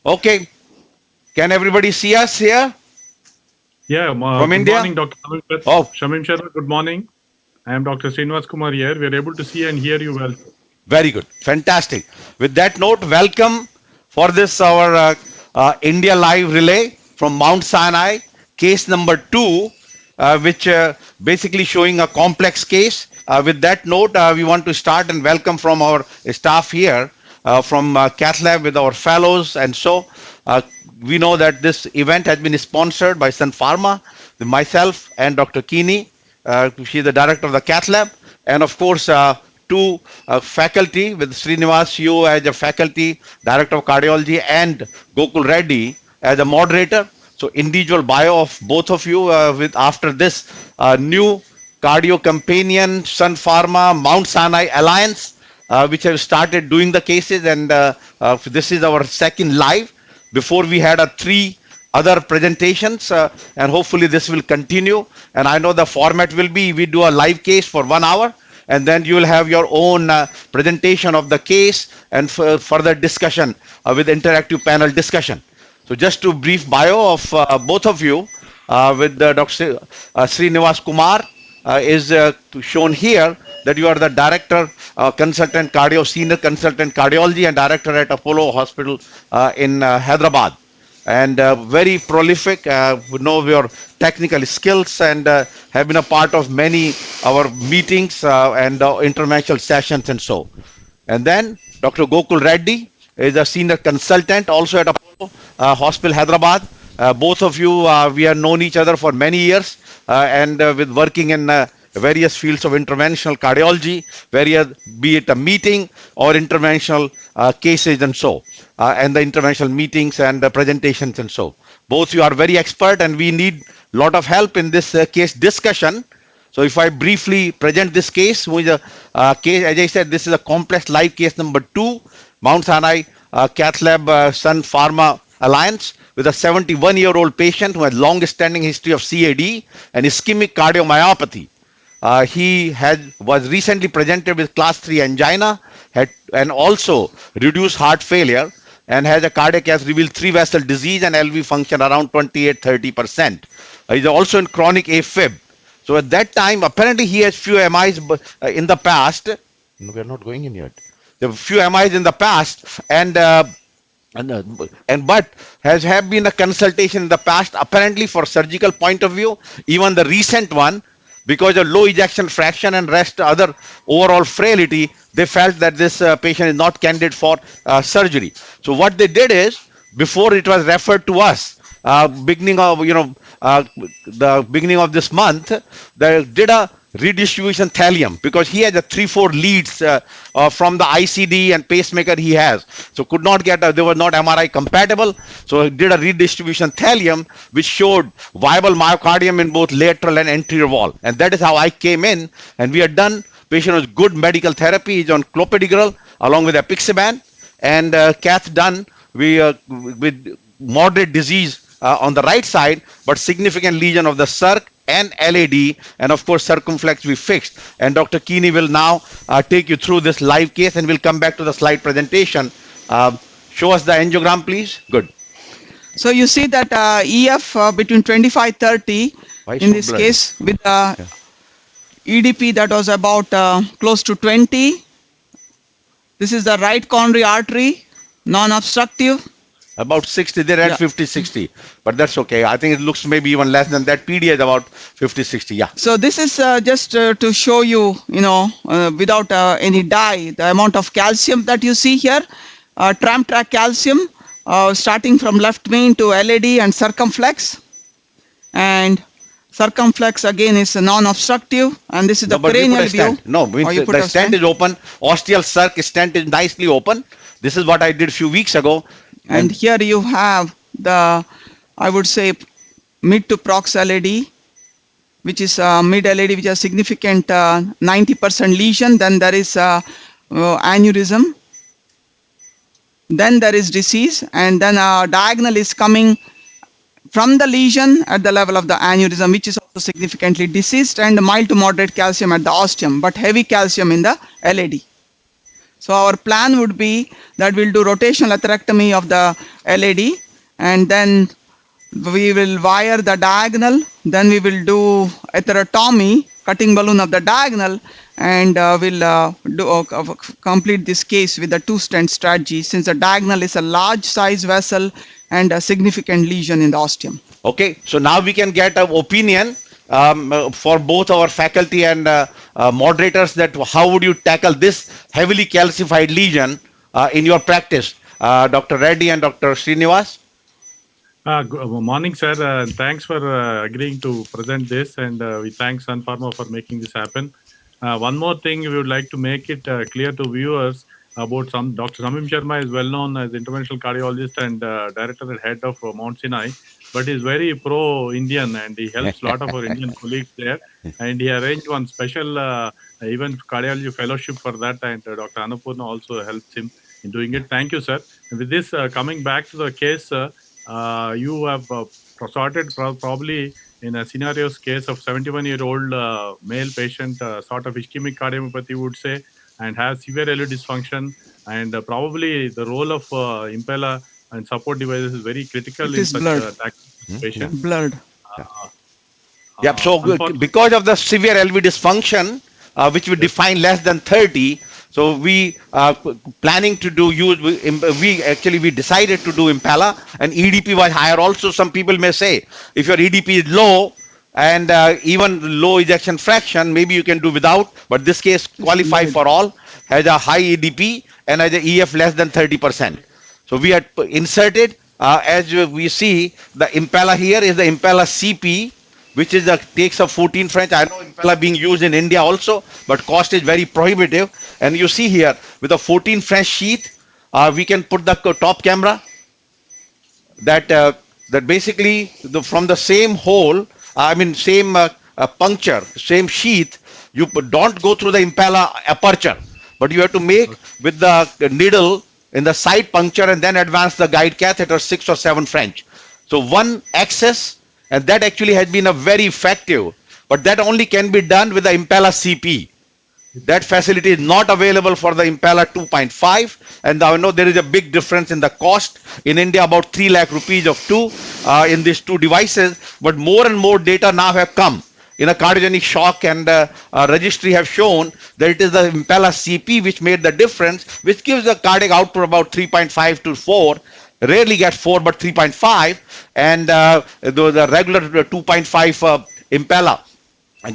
Okay, can everybody see us here Yeah, from good India? morning, Dr. Oh, Shamim Sharma, good morning. I am Dr. Srinivas Kumar here. We are able to see and hear you well. very good. Fantastic. With that note, welcome for this our India Live relay from Mount Sinai, case number 2, which basically showing a complex case. With that note, we want to start and welcome from our staff here from Cath Lab with our fellows. And so we know that this event has been sponsored by Sun Pharma, myself and Dr. Kini. She's the director of the Cath Lab, and of course, two faculty with Srinivas, you as a faculty, director of cardiology, and Gokul Reddy as a moderator. So individual bio of both of you with after this new cardio companion, Sun Pharma, Mount Sinai Alliance, which have started doing the cases, and this is our second live. Before we had a 3 other presentations, and hopefully this will continue. And I know the format will be we do a live case for 1 hour, and then you will have your own presentation of the case and further discussion with interactive panel discussion. So just to brief bio of both of you, with Dr. Srinivas Kumar is shown here, that you are the director, consultant cardio, senior consultant cardiology, and director at Apollo Hospital in Hyderabad, and very prolific. We know your technical skills and have been a part of many our meetings and international sessions and so. And then Dr. Gokul Reddy is a senior consultant also at Apollo Hospital Hyderabad. Both of you, we have known each other for many years, and with working in various fields of interventional cardiology, be it a meeting or interventional cases and so, and the interventional meetings and the presentations and so. Both you are very expert, and we need a lot of help in this case discussion. So if I briefly present this case, which is a case, as I said, this is a complex live case number 2, Mount Sinai Cath Lab Sun Pharma Alliance, with a 71-year-old patient who has long-standing history of CAD and ischemic cardiomyopathy. He was recently presented with class 3 angina, and also reduced heart failure, and has a cardiac as revealed 3 vessel disease and LV function around 28-30%. He's also in chronic AFib. So at that time, apparently he has few MIs in the past. No, we are not going in yet. There were few MIs in the past, and but have been a consultation in the past, apparently for surgical point of view. Even the recent one, because of low ejection fraction and rest other overall frailty, they felt that this patient is not candidate for surgery. So what they did is, before it was referred to us, beginning of the beginning of this month, they did a redistribution thallium, because he has a 3-4 leads from the ICD and pacemaker he has, so could not get they were not MRI compatible. So he did a redistribution thallium, which showed viable myocardium in both lateral and anterior wall, and that is how I came in. And we are done. Patient was good medical therapy. He's on clopidogrel along with apixaban, and cath done. We with moderate disease on the right side, but significant lesion of the circ and LAD, and of course circumflex we fixed. And Dr. Kini will now take you through this live case, and we'll come back to the slide presentation. Show us the angiogram, please. Good. So you see that EF between 25-30 in this case, with EDP that was about close to 20. This is the right coronary artery, non-obstructive. About 60, they're at 50-60, but that's okay. I think it looks maybe even less than that. PD is about 50-60, yeah. So this is just to show you, without any dye, the amount of calcium that you see here. Tram track calcium, starting from left main to LAD and circumflex. And circumflex again is non-obstructive, and this is the cranial view. No, the stent is open. Ostial circ stent is nicely open. This is what I did a few weeks ago. And here you have the, I would say, mid to prox LAD, which is mid LAD, which has significant 90% lesion. Then there is aneurysm. Then there is disease, and then diagonal is coming from the lesion at the level of the aneurysm, which is also significantly diseased, and mild to moderate calcium at the ostium, but heavy calcium in the LAD. So our plan would be that we'll do rotational atherectomy of the LED, and then we will wire the diagonal, then we will do atherectomy, cutting balloon of the diagonal, and complete this case with the two-stent strategy, since the diagonal is a large size vessel and a significant lesion in the ostium. Okay, so now we can get an opinion for both our faculty and moderators that how would you tackle this heavily calcified lesion in your practice, Dr. Reddy and Dr. Srinivas? Good morning, sir. Thanks for agreeing to present this, and we thank Sun Pharma for making this happen. One more thing, we would like to make it clear to viewers about Dr. Samim Sharma is well known as interventional cardiologist and director and head of Mount Sinai, but he's very pro-Indian and he helps a lot of our Indian colleagues there. And he arranged one special event cardiology fellowship for that, and Dr. Annapurna also helps him in doing it. Thank you, sir. And with this, coming back to the case, you have sorted probably in a scenario's case of 71-year-old male patient, sort of ischemic cardiomyopathy would say, and has severe LV dysfunction, and probably the role of Impella and support devices is very critical in such patient. Blurred. Yeah, so because of the severe LV dysfunction, which we define less than 30, so we planning to do we decided to do Impella, and EDP was higher also. Some people may say if your EDP is low and even low ejection fraction, maybe you can do without, but this case qualify for all, has a high EDP and has a EF less than 30%. So we had inserted, as we see, the Impella here is the Impella CP, which is takes of 14 French. I know Impella being used in India also, but cost is very prohibitive. And you see here with a 14 French sheath, we can put the top camera that basically from the same hole, same puncture, same sheath, you don't go through the Impella aperture, but you have to make with the needle in the side puncture and then advance the guide catheter 6 or 7 French. So one access, and that actually has been a very effective, but that only can be done with the Impella CP. That facility is not available for the Impella 2.5, and I know there is a big difference in the cost. In India, about 3 lakh rupees of in these two devices, but more and more data now have come in a cardiogenic shock, and registry have shown that it is the Impella CP which made the difference, which gives the cardiac output about 3.5 to 4, rarely gets 4 but 3.5, and the regular 2.5 Impella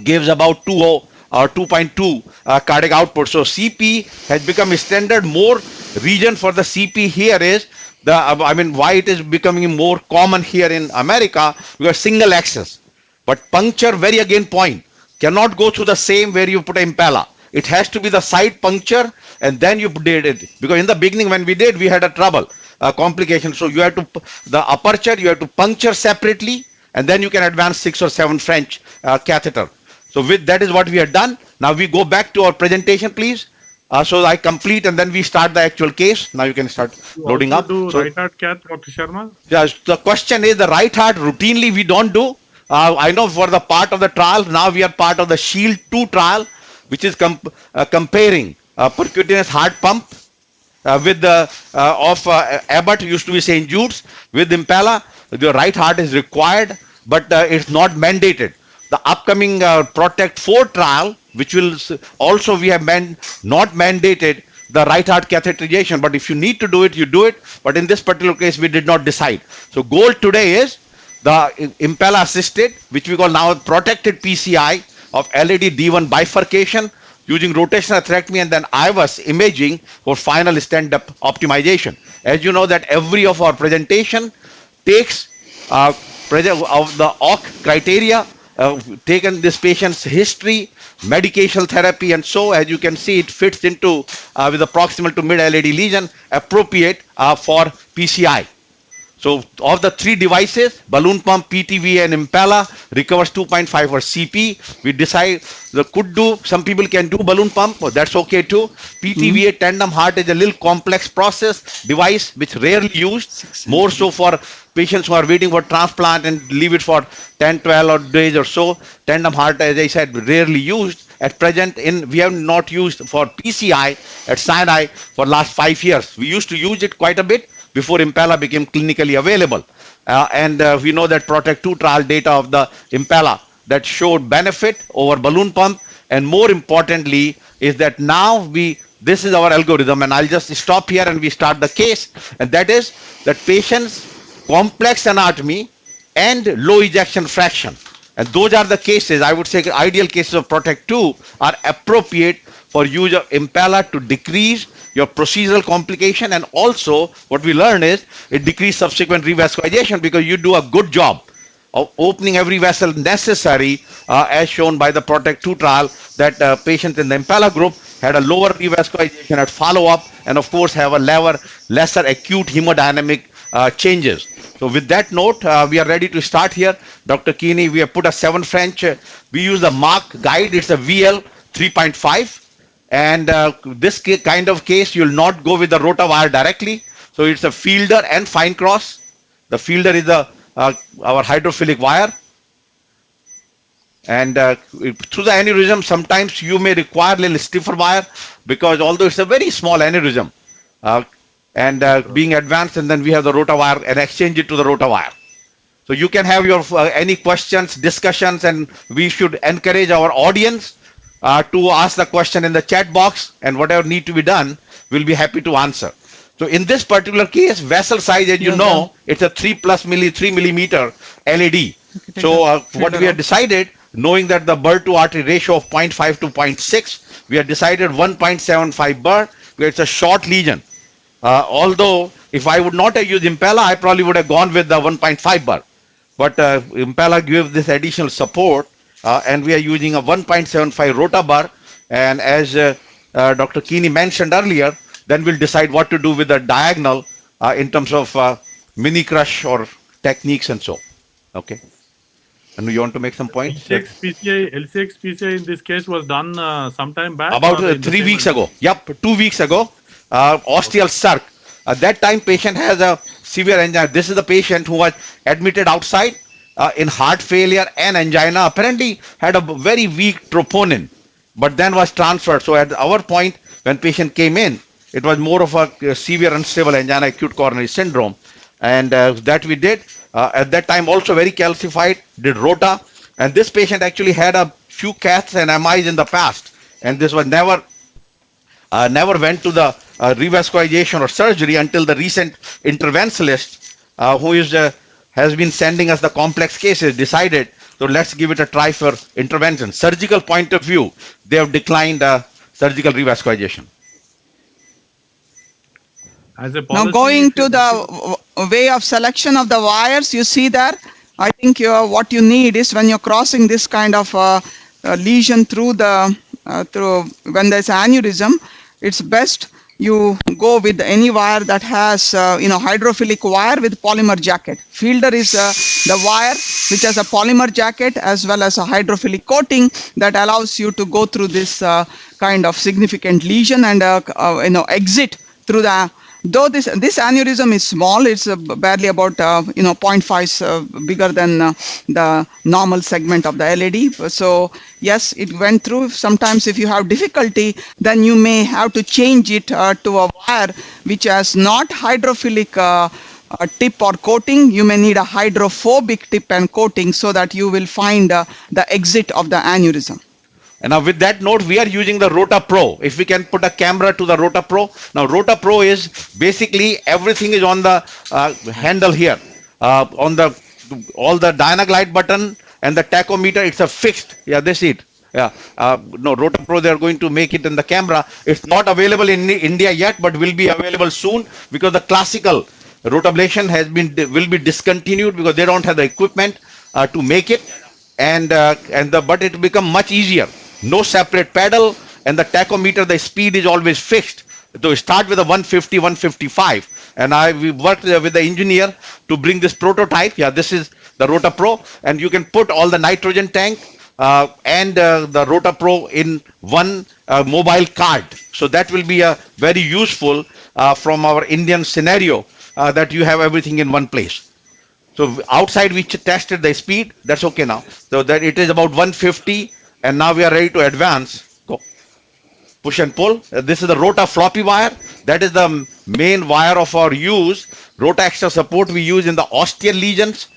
gives about 2 or 2.2 cardiac output. So CP has become a standard. More reason for the CP here is why it is becoming more common here in America, because single access. But puncture, very again point, cannot go through the same where you put an Impella. It has to be the side puncture, and then you did it. Because in the beginning when we did, we had a trouble, complication. So you have to, the aperture, you have to puncture separately, and then you can advance 6 or 7 French catheter. So with that is what we have done. Now we go back to our presentation, please. So I complete and then we start the actual case. Now you can start loading up. Do so, right heart cath, Dr. Sharma? Yeah, the question is the right heart routinely we don't do. I know for the part of the trial, now we are part of the SHIELD 2 trial, which is comparing percutaneous heart pump with the Abbott, used to be St. Jude's, with Impella. The right heart is required, but it's not mandated. The upcoming PROTECT 4 trial, which will also we have not mandated the right heart catheterization, but if you need to do it, you do it. But in this particular case, we did not decide. So goal today is the Impella assisted, which we call now protected PCI of LAD D1 bifurcation using rotational atherectomy and then IVUS imaging for final stand-up optimization. As you know that every of our presentation takes of the OC criteria, taken this patient's history, medication therapy, and so as you can see, it fits into with the proximal to mid LAD lesion appropriate for PCI. So of the 3 devices, balloon pump, PTV, and Impella recovers 2.5 or CP. We decide some people can do balloon pump, that's okay too. PTVA tandem heart is a little complex process device which rarely used, more so for patients who are waiting for transplant and leave it for 10, 12 days or so. Tandem heart, as I said, rarely used. At present, we have not used for PCI at Sinai for last 5 years. We used to use it quite a bit, before Impala became clinically available. And we know that Protect 2 trial data of the Impala that showed benefit over balloon pump. And more importantly is that now this is our algorithm, and I'll just stop here and we start the case. And that is that patients complex anatomy and low ejection fraction. And those are the cases, I would say, ideal cases of Protect 2 are appropriate for use of Impala to decrease your procedural complication. And also what we learn is it decreases subsequent revascularization because you do a good job of opening every vessel necessary, as shown by the Protect 2 trial, that patients in the Impala group had a lower revascularization at follow-up, and of course have a lesser acute hemodynamic changes. So with that note, we are ready to start here. Dr. Keeney, we have put a 7 French. We use the Mark guide. It's a VL 3.5. And this kind of case, you'll not go with the rotawire directly. So it's a fielder and fine cross. The fielder is our hydrophilic wire. And through the aneurysm, sometimes you may require a little stiffer wire because although it's a very small aneurysm, being advanced, and then we have the rotawire and exchange it to the rotawire. So you can have your any questions, discussions, and we should encourage our audience to ask the question in the chat box, and whatever need to be done, we'll be happy to answer. So in this particular case, vessel size, as you know, it's a 3 millimeter LED. So what we have decided, knowing that the burr to artery ratio of 0.5 to 0.6, we have decided 1.75 burr, where it's a short lesion. Although if I would not have used Impala, I probably would have gone with the 1.5 burr. But Impala gives this additional support, and we are using a 1.75 rota burr. And as Dr. Keeney mentioned earlier, then we'll decide what to do with the diagonal in terms of mini crush or techniques and so. Okay. And you want to make some points? LCX PCI in this case was done sometime back? About 3 weeks ago. Yep, 2 weeks ago. Ostial circ. At that time, patient has a severe angina. This is the patient who was admitted outside in heart failure and angina. Apparently had a very weak troponin, but then was transferred. So at our point, when patient came in, it was more of a severe unstable angina, acute coronary syndrome. And that we did. At that time also very calcified, did rota. And this patient actually had a few caths and MIs in the past. And this was never went to the revascularization or surgery until the recent interventionalist who has been sending us the complex cases decided, so let's give it a try for intervention. Surgical point of view, they have declined surgical revascularization. As a policy, Now going to the way of selection of the wires, you see there, I think what you need is when you're crossing this kind of lesion through when there's aneurysm, it's best you go with any wire that has hydrophilic wire with polymer jacket. Fielder is the wire which has a polymer jacket as well as a hydrophilic coating that allows you to go through this kind of significant lesion and exit through the. Though this aneurysm is small, it's barely about 0.5 bigger than the normal segment of the LED. So yes, it went through. Sometimes if you have difficulty, then you may have to change it to a wire which has not hydrophilic tip or coating. You may need a hydrophobic tip and coating so that you will find the exit of the aneurysm. And now with that note, we are using the Rota Pro. If we can put a camera to the Rota Pro. Now Rota Pro is basically everything is on the handle here. On all the Dynaglide button and the tachometer, it's a fixed. Yeah, this is it. Yeah. No, Rota Pro, they are going to make it in the camera. It's not available in India yet, but will be available soon because the classical rotablation will be discontinued because they don't have the equipment to make it. But it will become much easier. No separate pedal, and the tachometer, the speed is always fixed. So start with a 150, 155. And we worked with the engineer to bring this prototype. Yeah, this is the Rota Pro, and you can put all the nitrogen tank and the Rota Pro in one mobile card. So that will be very useful from our Indian scenario that you have everything in one place. So outside we tested the speed. That's okay now. So that it is about 150. And now we are ready to advance. Go. Push and pull. This is the Rota floppy wire. That is the main wire of our use. Rotaxia support we use in the ostial lesions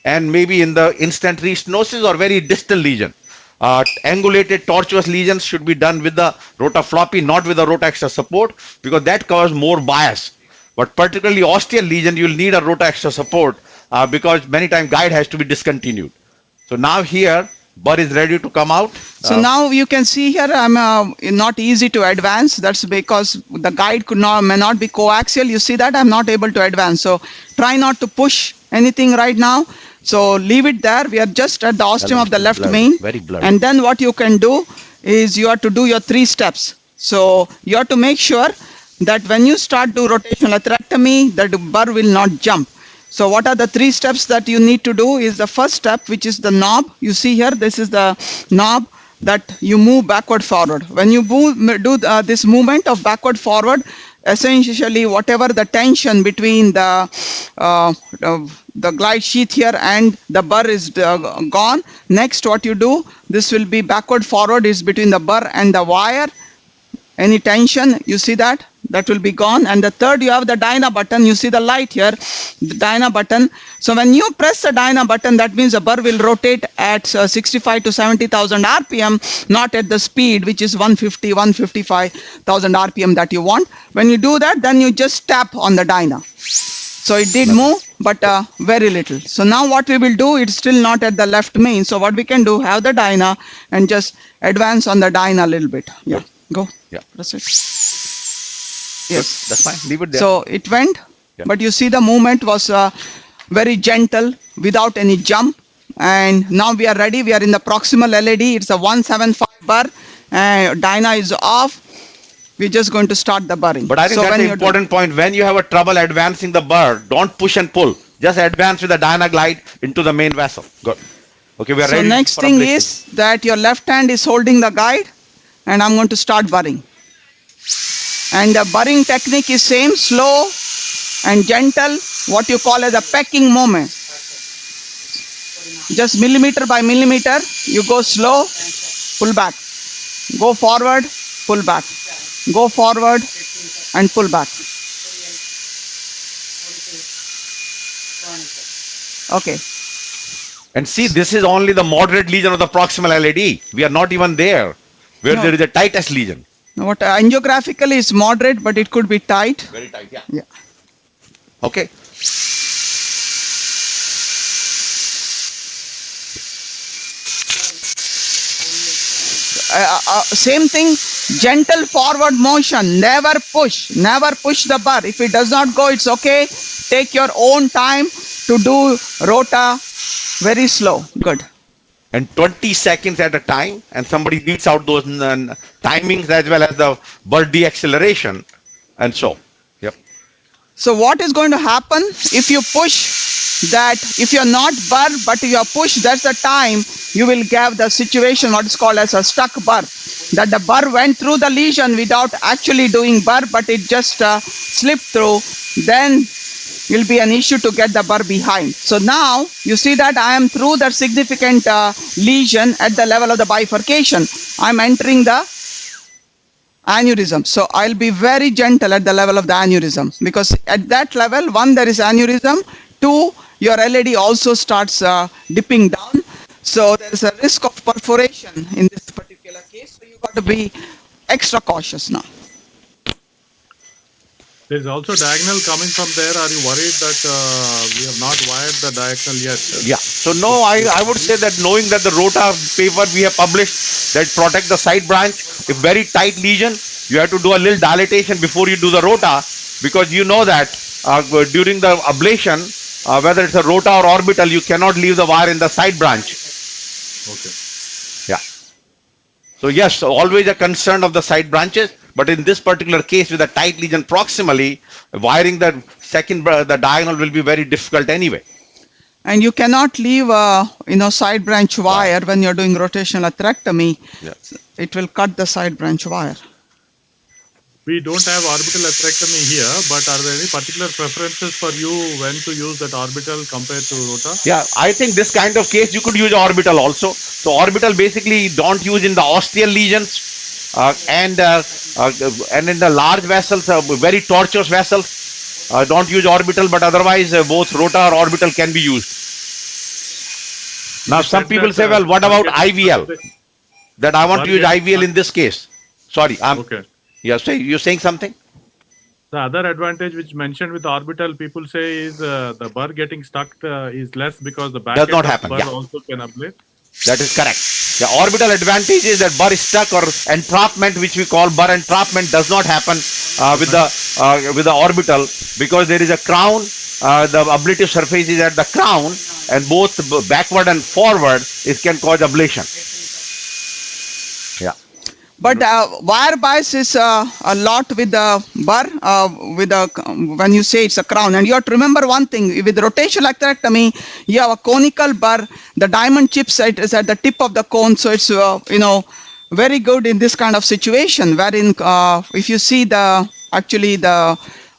and maybe in the instant restenosis or very distal lesion. Angulated tortuous lesions should be done with the rotafloppy, not with the rotaxia support, because that causes more bias. But particularly ostial lesion, you will need a rotaxia support because many times guide has to be discontinued. So now here, burr is ready to come out. So now you can see here I'm not easy to advance. That's because the guide may not be coaxial. You see that I'm not able to advance. So try not to push anything right now. So leave it there. We are just at the ostium of the left Blurred, main. very blurred. And then what you can do is you have to do your 3 steps. So you have to make sure that when you start to rotational atherectomy, that burr will not jump. So what are the 3 steps that you need to do is the first step, which is the knob. You see here, this is the knob that you move backward forward. When you do this movement of backward forward, essentially whatever the tension between the glide sheath here and the burr is gone. Next what you do, this will be backward forward is between the burr and the wire. Any tension, you see that will be gone. And the third, you have the dyna button. You see the light here, the dyna button. So when you press the dyna button, that means the burr will rotate at 65 to 70,000 RPM, not at the speed, which is 150, 155,000 RPM that you want. When you do that, then you just tap on the dyna. So it did move, but very little. So now what we will do, it's still not at the left main. So what we can do, have the dyna and just advance on the dyna a little bit. Yeah, go. Yeah. Press it. Yes. That's fine. Leave it there. So it went, Yeah. but you see the movement was very gentle without any jump. And now we are ready. We are in the proximal LED. It's a 175 burr. Dyna is off. We're just going to start the burring. But I think So that's when the you're important point. When you have a trouble advancing the burr, don't push and pull. Just advance with the dyna glide into the main vessel. Good. Okay, we are So ready. next for thing ablation. is that your left hand is holding the guide, and I'm going to start burring. And the burring technique is same, slow and gentle, what you call as a pecking movement. Just millimeter by millimeter, you go slow, pull back. Go forward, pull back. Go forward and pull back. Okay. And see, this is only the moderate lesion of the proximal LAD. We are not even there, where No. there is the tightest lesion. What angiographically is moderate, but it could be tight. Very tight, yeah. Yeah. Okay. Same thing, gentle forward motion, never push the burr. If it does not go, it's okay. Take your own time to do rota very slow. Good. And 20 seconds at a time, and somebody reads out those timings as well as the burr deceleration, and so. Yep. So what is going to happen if you push that, if you're not burr, but you are pushed, that's the time you will get the situation, what is called as a stuck burr. That the burr went through the lesion without actually doing burr, but it just slipped through. Then will be an issue to get the burr behind. So now you see that I am through that significant lesion at the level of the bifurcation. I'm entering the aneurysm. So I'll be very gentle at the level of the aneurysm, because at that level, 1, there is aneurysm, 2, your LAD also starts dipping down. So there is a risk of perforation in this particular case. So you got to be extra cautious now. There's also diagonal coming from there. Are you worried that we have not wired the diagonal yet? Yeah. So no, I would say that knowing that the rota paper we have published that protect the side branch, if very tight lesion, you have to do a little dilatation before you do the rota, because you know that during the ablation, whether it's a rota or orbital, you cannot leave the wire in the side branch. Okay. Yeah. So yes, always a concern of the side branches, but in this particular case with a tight lesion proximally, wiring the the diagonal will be very difficult anyway. And you cannot leave side branch wire when you're doing rotational atherectomy. Yeah. It will cut the side branch wire. We don't have orbital atherectomy here, but are there any particular preferences for you when to use that orbital compared to rota? Yeah, I think this kind of case you could use orbital also. So orbital basically don't use in the ostial lesions. and in the large vessels, very tortuous vessels, don't use orbital, but otherwise both rotor or orbital can be used. Now, You some said people that, say, well, what about Bar IVL? gets- That I want Bar to use gets IVL stuck. in this case. Sorry, Okay. you're saying something? The other advantage which mentioned with orbital, people say is the burr getting stuck is less because the back Does end not of happen, burr yeah. also can ablate. That is correct. The orbital advantage is that burr stuck or entrapment, which we call burr entrapment, does not happen with the orbital because there is a crown. The ablative surface is at the crown, and both backward and forward it can cause ablation. Yeah. But wire bias is a lot with the burr, when you say it's a crown. And you have to remember one thing, with rotational atherectomy, you have a conical burr, the diamond chip site is at the tip of the cone, so it's, very good in this kind of situation, wherein if you see the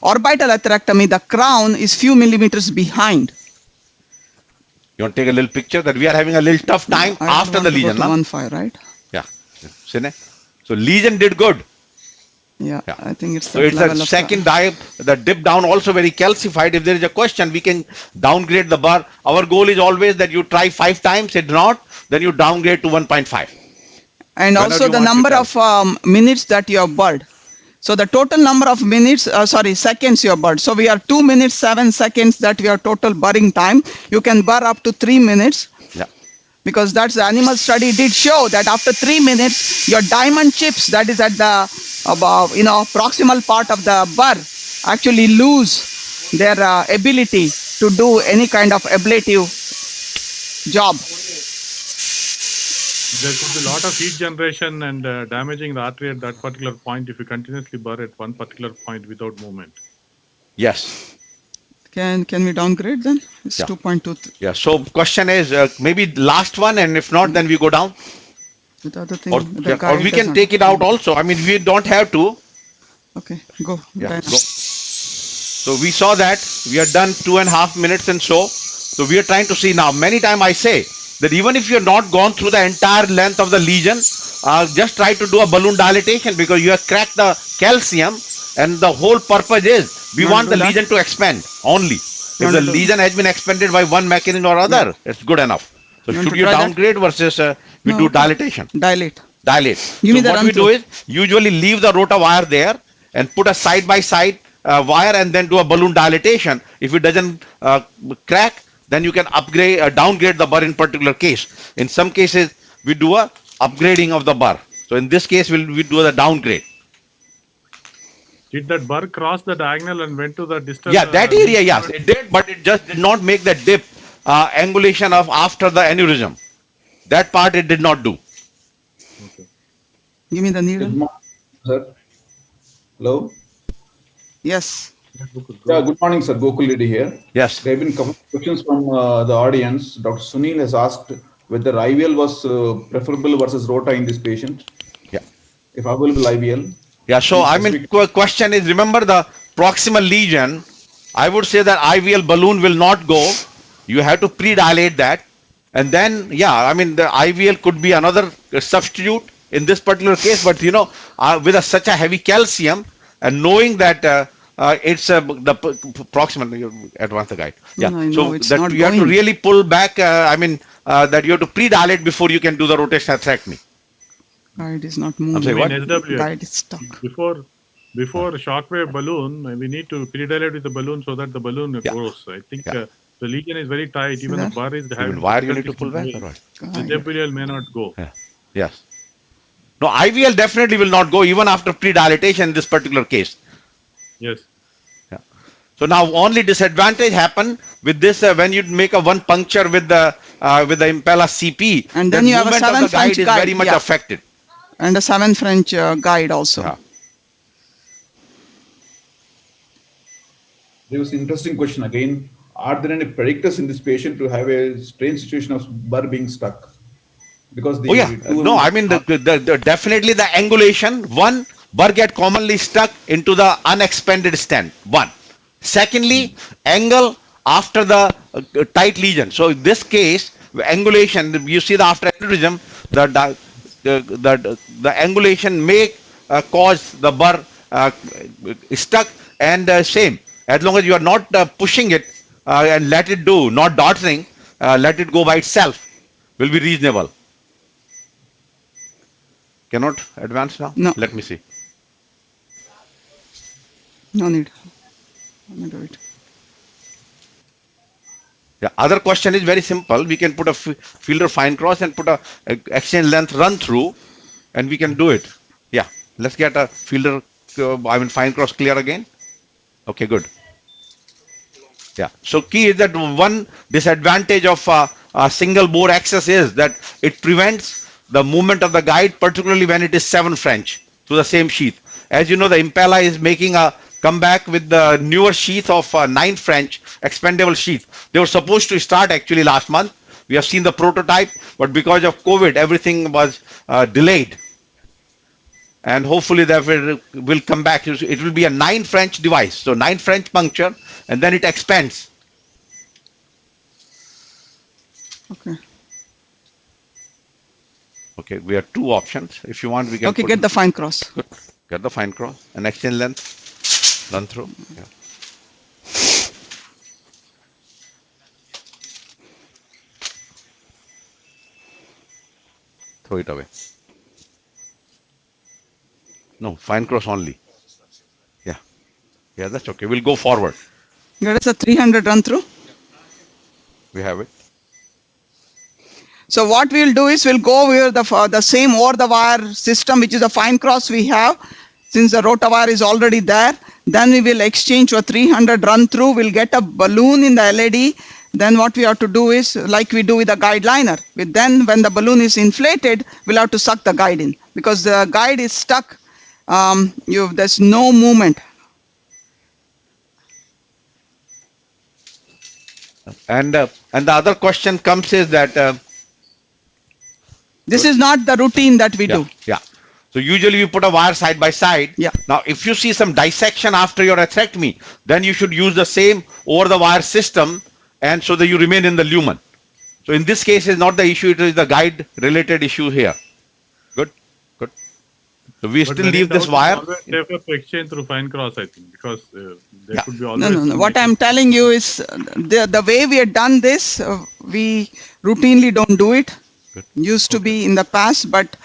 orbital atherectomy, the crown is few millimeters behind. You want to take a little picture that we are having a little tough time I after want the to go lesion, to no? 1.5, right? Yeah. Sine? So lesion did good. Yeah, Yeah. I think it's So that it's level a of second dive, the dip down also very calcified. If there is a question, we can downgrade the bar. Our goal is always that you try 5 times, it's not, then you downgrade to 1.5. And Whenever also you the want to number tell. of minutes that you have burred. So the total number of minutes, seconds you have burred. So we are 2 minutes, 7 seconds that we are total burring time. You can burr up to 3 minutes Yeah. because that's the animal study did show that after 3 minutes, your diamond chips that is at the proximal part of the burr actually lose their ability to do any kind of ablative job. There could be a lot of heat generation and damaging the artery at that particular point if you continuously burr at one particular point without movement. Yes. Can we downgrade then? It's Yeah. 2.23. Yeah. So question is maybe last one, and if not, then we go down. The other thing, Or, the or guide we can doesn't- take it out also. I mean, we don't have to. Okay, go. Yeah, Diana. go. So we saw that we are done 2.5 minutes and so. So we are trying to see now. Many times I say that even if you have not gone through the entire length of the lesion, just try to do a balloon dilatation because you have cracked the calcium, and the whole purpose is we You want wanna the do that? lesion to expand only. You If the wanna do- lesion has been expanded by one mechanism or other, it's good enough. So You want should to you try that? downgrade versus we No, do okay. dilatation? Dilate. Dilate. Give me So the what run we do through. is usually leave the rotor wire there and put a side by side wire and then do a balloon dilatation. If it doesn't crack, then you can downgrade the burr in particular case. In some cases, we do a upgrading of the burr. So in this case, we do the downgrade. Did that burr cross the diagonal and went to the distal? Yeah, that area, yes, it did, but it just did not make the dip angulation of after the aneurysm. That part it did not do. Give me the Good needle. morning, sir. Hello. Yes. Yeah, good morning, sir. Gokul Reddy here. Yes. There have been a couple of questions from the audience. Dr. Sunil has asked whether IVL was preferable versus rota in this patient. Yeah. If available IVL. Yeah, so I mean, Specific- question is, remember the proximal lesion, I would say that IVL balloon will not go. You have to pre-dilate that. And then, yeah, I mean, the IVL could be another substitute in this particular case, but with such a heavy calcium and knowing that it's the proximal, you advance the guide. Yeah, No, I know, so it's that not you have to going. really pull back, that you have to pre-dilate before you can do the rotational atherectomy. Guide is not moving. sorry, what? SW. Guide is stuck. Before shockwave balloon, we need to predilate with the balloon so that the balloon Yeah. grows. I think Yeah. the lesion is very tight. Even the That- bar is having. Even wire you need to difficulties pull back moving. or what? Guide. The epithelial may not go. Yeah. Yes. No, IVL definitely will not go even after pre-dilatation in this particular case. Yes. So now only disadvantage happen with this when you make a one puncture with the Impella CP. And the then you have a movement of 7 the guide French is guide, very much yeah. affected. And a 7 French guide also. Yeah. There was an interesting question again. Are there any predictors in this patient to have a strange situation of burr being stuck? Because the Oh yeah, no, I mean the definitely the angulation. One, burr get commonly stuck into the unexpanded stent. One. Secondly, angle after the tight lesion. So in this case, angulation, you see the after aneurysm, the angulation may cause the burr stuck, and same. As long as you are not pushing it and let it do, not dodging, let it go by itself, will be reasonable. Cannot advance now? No. Let me see. No need. Let me do it. The other question is very simple. We can put a fielder fine cross and put a exchange length run through, and we can do it. Yeah, let's get a fielder, fine cross clear again. Okay, good. Yeah, so key is that one disadvantage of a single bore access is that it prevents the movement of the guide, particularly when it is 7 French to the same sheath. As you know, the Impala is making a comeback with the newer sheath of 9 French expandable sheath. They were supposed to start actually last month. We have seen the prototype, but because of COVID, everything was delayed. And hopefully that will come back. It will be a 9 French device. So 9 French puncture, and then it expands. Okay. Okay, we have 2 options. If you want, we can Okay, put get the fine cross. Good. Get the fine cross and exchange length, run through. Yeah. Throw it away. No, fine cross only. Yeah. Yeah, that's okay. We'll go forward. Get us a 300 run through. We have it. So what we'll do is we'll go with the same over the wire system, which is a fine cross we have. Since the rotawire is already there, then we will exchange a 300 run through. We'll get a balloon in the LED. Then what we have to do is, like we do with the guide liner, then when the balloon is inflated, we'll have to suck the guide in, because the guide is stuck. There's no movement. And the other question comes is that This is not the routine that we do. Yeah. So usually we put a wire side by side. Yeah. Now, if you see some dissection after your atherectomy, then you should use the same over the wire system, and so that you remain in the lumen. So in this case, it's not the issue; it is the guide related issue here. Good, good. So we But still when in leave this doubt, wire. always prefer to exchange through fine cross, I think, because there Yeah. could be No, always. no. What I'm telling you is the way we have done this, we routinely don't do it. Good. Used to be in the past, but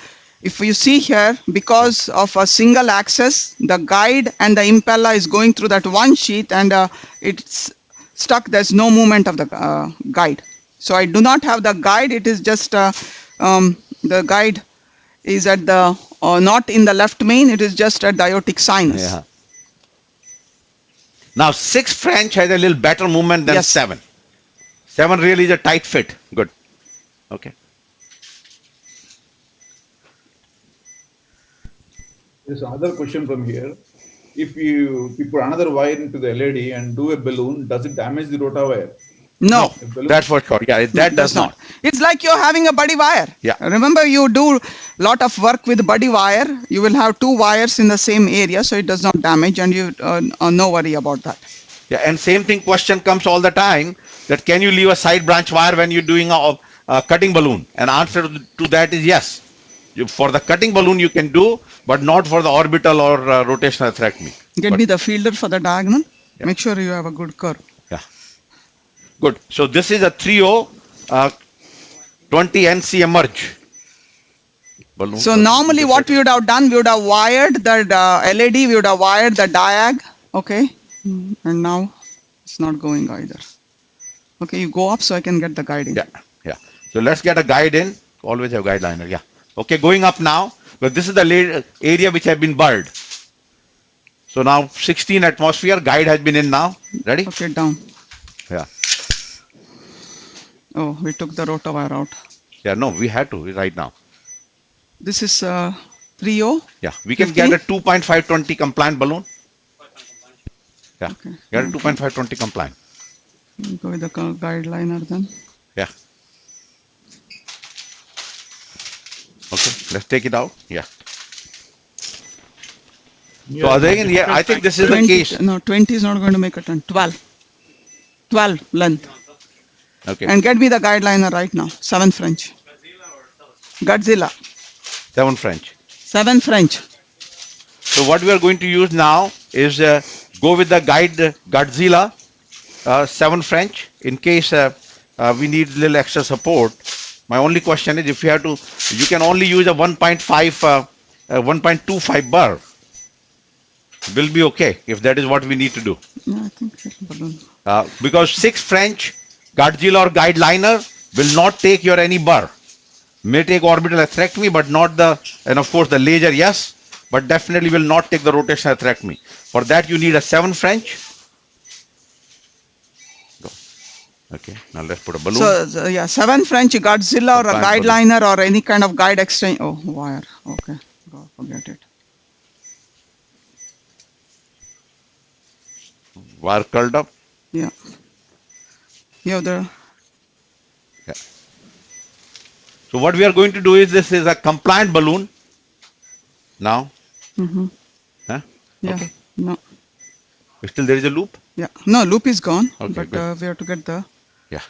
if you see here, because of a single axis, the guide and the Impala is going through that one sheath, and it's stuck. There's no movement of the guide. So I do not have the guide. It is just the guide is at the not in the left main. It is just at the aortic sinus. Yeah. Now 6 French has a little better movement than Yes. 7. 7 really is a tight fit. Good. Okay. There's another question from here. If you put another wire into the LED and do a balloon, does it damage the rotawire? No. A balloon- That's for sure. Yeah, that does not. It's like you're having a buddy wire. Yeah. Remember, you do lot of work with buddy wire. You will have 2 wires in the same area, so it does not damage, and you no worry about that. Yeah, and same thing question comes all the time, that can you leave a side branch wire when you're doing a cutting balloon? And answer to that is yes. For the cutting balloon you can do, but not for the orbital or rotational atherectomy. Get But- me the fielder for the diagonal. Yeah. Make sure you have a good curve. Yeah. Good. So this is a 3O 20 NC emerge balloon. So normally what we would have done, we would have wired the LED, we would have wired the diag, okay? And now it's not going either. Okay, you go up so I can get the guide in. Yeah, yeah. So let's get a guide in. Always have guide liner. Yeah. Okay, going up now. But this is the area which have been burred. So now 16 atmosphere, guide has been in now. Ready? Okay, down. Yeah. Oh, we took the rotawire out. Yeah, no, we had to right now. This is 3O. Yeah, we can 15? get a 2.520 compliant balloon. Yeah, Okay. get a 2.520 compliant. Go with the guide liner then. Yeah. Okay, let's take it out. Yeah. So again, yeah, I think this is the 20, case. no, 20 is not going to make a turn. 12. 12 length. Okay. And get me the guide liner right now. 7 French. Godzilla. 7 French. 7 French. So what we are going to use now is go with the guide Godzilla 7 French in case we need a little extra support. My only question is if you have to, you can only use a 1.25 bar. Will be okay if that is what we need to do. Yeah, I think little balloon. Because 6 French Godzilla or guide liner will not take your any bar. May take orbital atherectomy, but not the, and of course the laser, yes, but definitely will not take the rotational atherectomy. For that you need a 7 French. Go. Okay, now let's put a balloon. So, yeah, 7 French Godzilla or a Fine, guide balloon. liner or any kind of guide exchange. Oh, wire. Okay. Go, forget it. Wire curled up. Yeah. You have the. Yeah. So what we are going to do is this is a compliant balloon. Now, Mm-hmm. huh? Yeah. Okay. No. Still there is a loop. Yeah. No, loop is gone. Okay, but good. we have to get the. Yeah.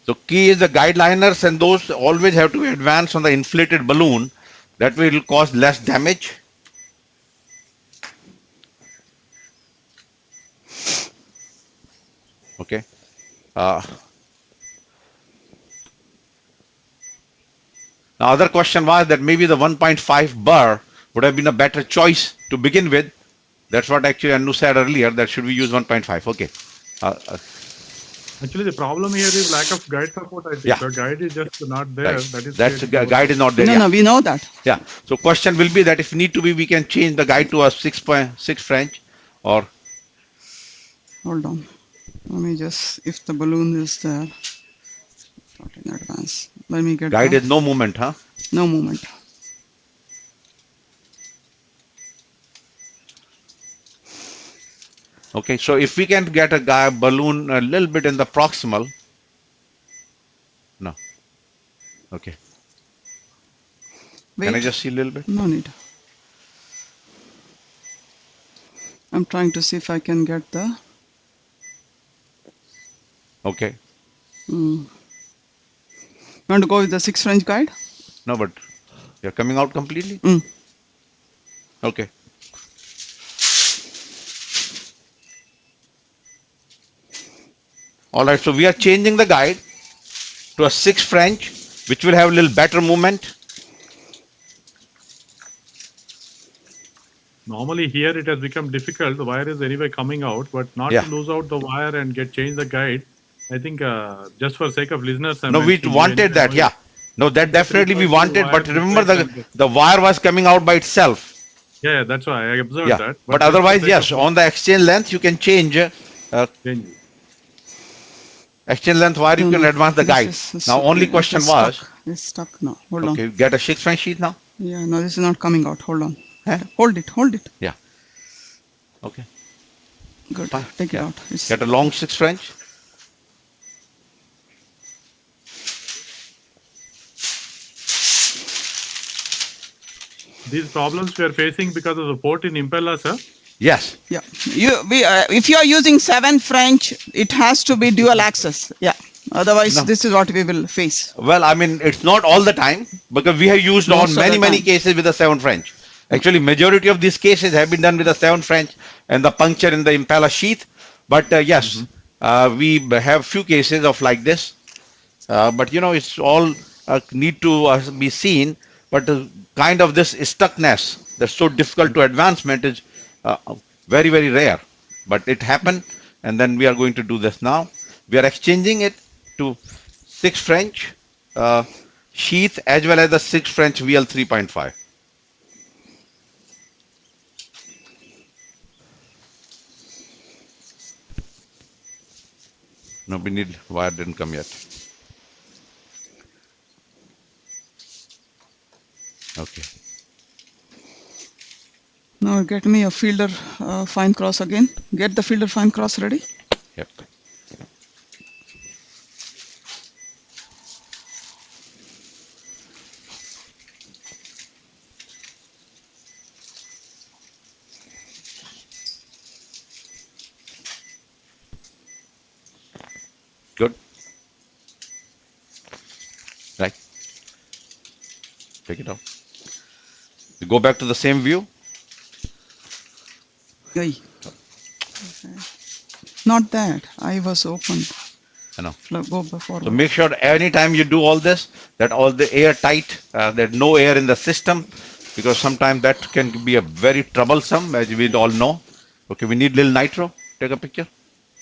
So key is the guide liners, and those always have to be advanced on the inflated balloon. That way it will cause less damage. Okay. Now other question was that maybe the 1.5 bar would have been a better choice to begin with. That's what actually Anu said earlier, that should we use 1.5. Okay. Actually, the problem here is lack of guide support. I think Yeah. the guide is just not there. Right. That is That's creating guide is not there. No, Yeah. no, we know that. Yeah. So question will be that if need to be, we can change the guide to a 6.6 French or Hold on. Let me just, if the balloon is there, not in advance. Let me get guide the, is no movement, huh? no movement. Okay. So if we can get a balloon a little bit in the proximal. No. Okay. Wait. Can I just see a little bit? No need. I'm trying to see if I can get the. Okay. You want to go with the 6 French guide? No, but you're coming out completely? Mm. Okay. All right, so we are changing the guide to a 6 French, which will have a little better movement. Normally here it has become difficult. The wire is anyway coming out, but not Yeah. to lose out the wire and change the guide. I think just for sake of listeners, I'm No, we mentioning wanted anyway, that, yeah. No, that definitely we 3.2 wanted, wire but remember replacement. the wire was coming out by itself. Yeah, that's why I observed Yeah. that. But just for otherwise, sake yes, of on the exchange length, you can change change. exchange length wire, you No, can no, advance the this guide. is- Now, only it's question stuck. was, It's stuck now. Hold on. okay, get a 6 French sheet now? Yeah, no, this is not coming out. Hold on. Huh? Hold it, hold it. Yeah. Okay. Good. Fine. Take it Yeah. out. It's, Get a long 6 French. These problems we are facing because of the port in Impella, sir. Yes. yeah. If you are using 7 French, it has to be dual access. Yeah. Otherwise, No. this is what we will face. Well, I mean, it's not all the time because we have used Most on of the many time. cases with the 7 French. Actually, majority of these cases have been done with the 7 French and the puncture in the Impala sheath. But yes, we have few cases of like this. But you know, it's all need to be seen. But kind of this stuckness that's so difficult to advancement is very rare. But it happened, and then we are going to do this now. We are exchanging it to 6 French sheath as well as the 6 French VL 3.5. No, we need wire didn't come yet. Okay. Now get me a fielder fine cross again. Get the fielder fine cross ready. Yep. Good. Right. Take it out. You go back to the same view. Ay. Not that. I was open. You know. Go forward. So make sure anytime you do all this, that all the air tight, there's no air in the system, because sometimes that can be a very troublesome, as we all know. Okay, we need little nitro. Take a picture.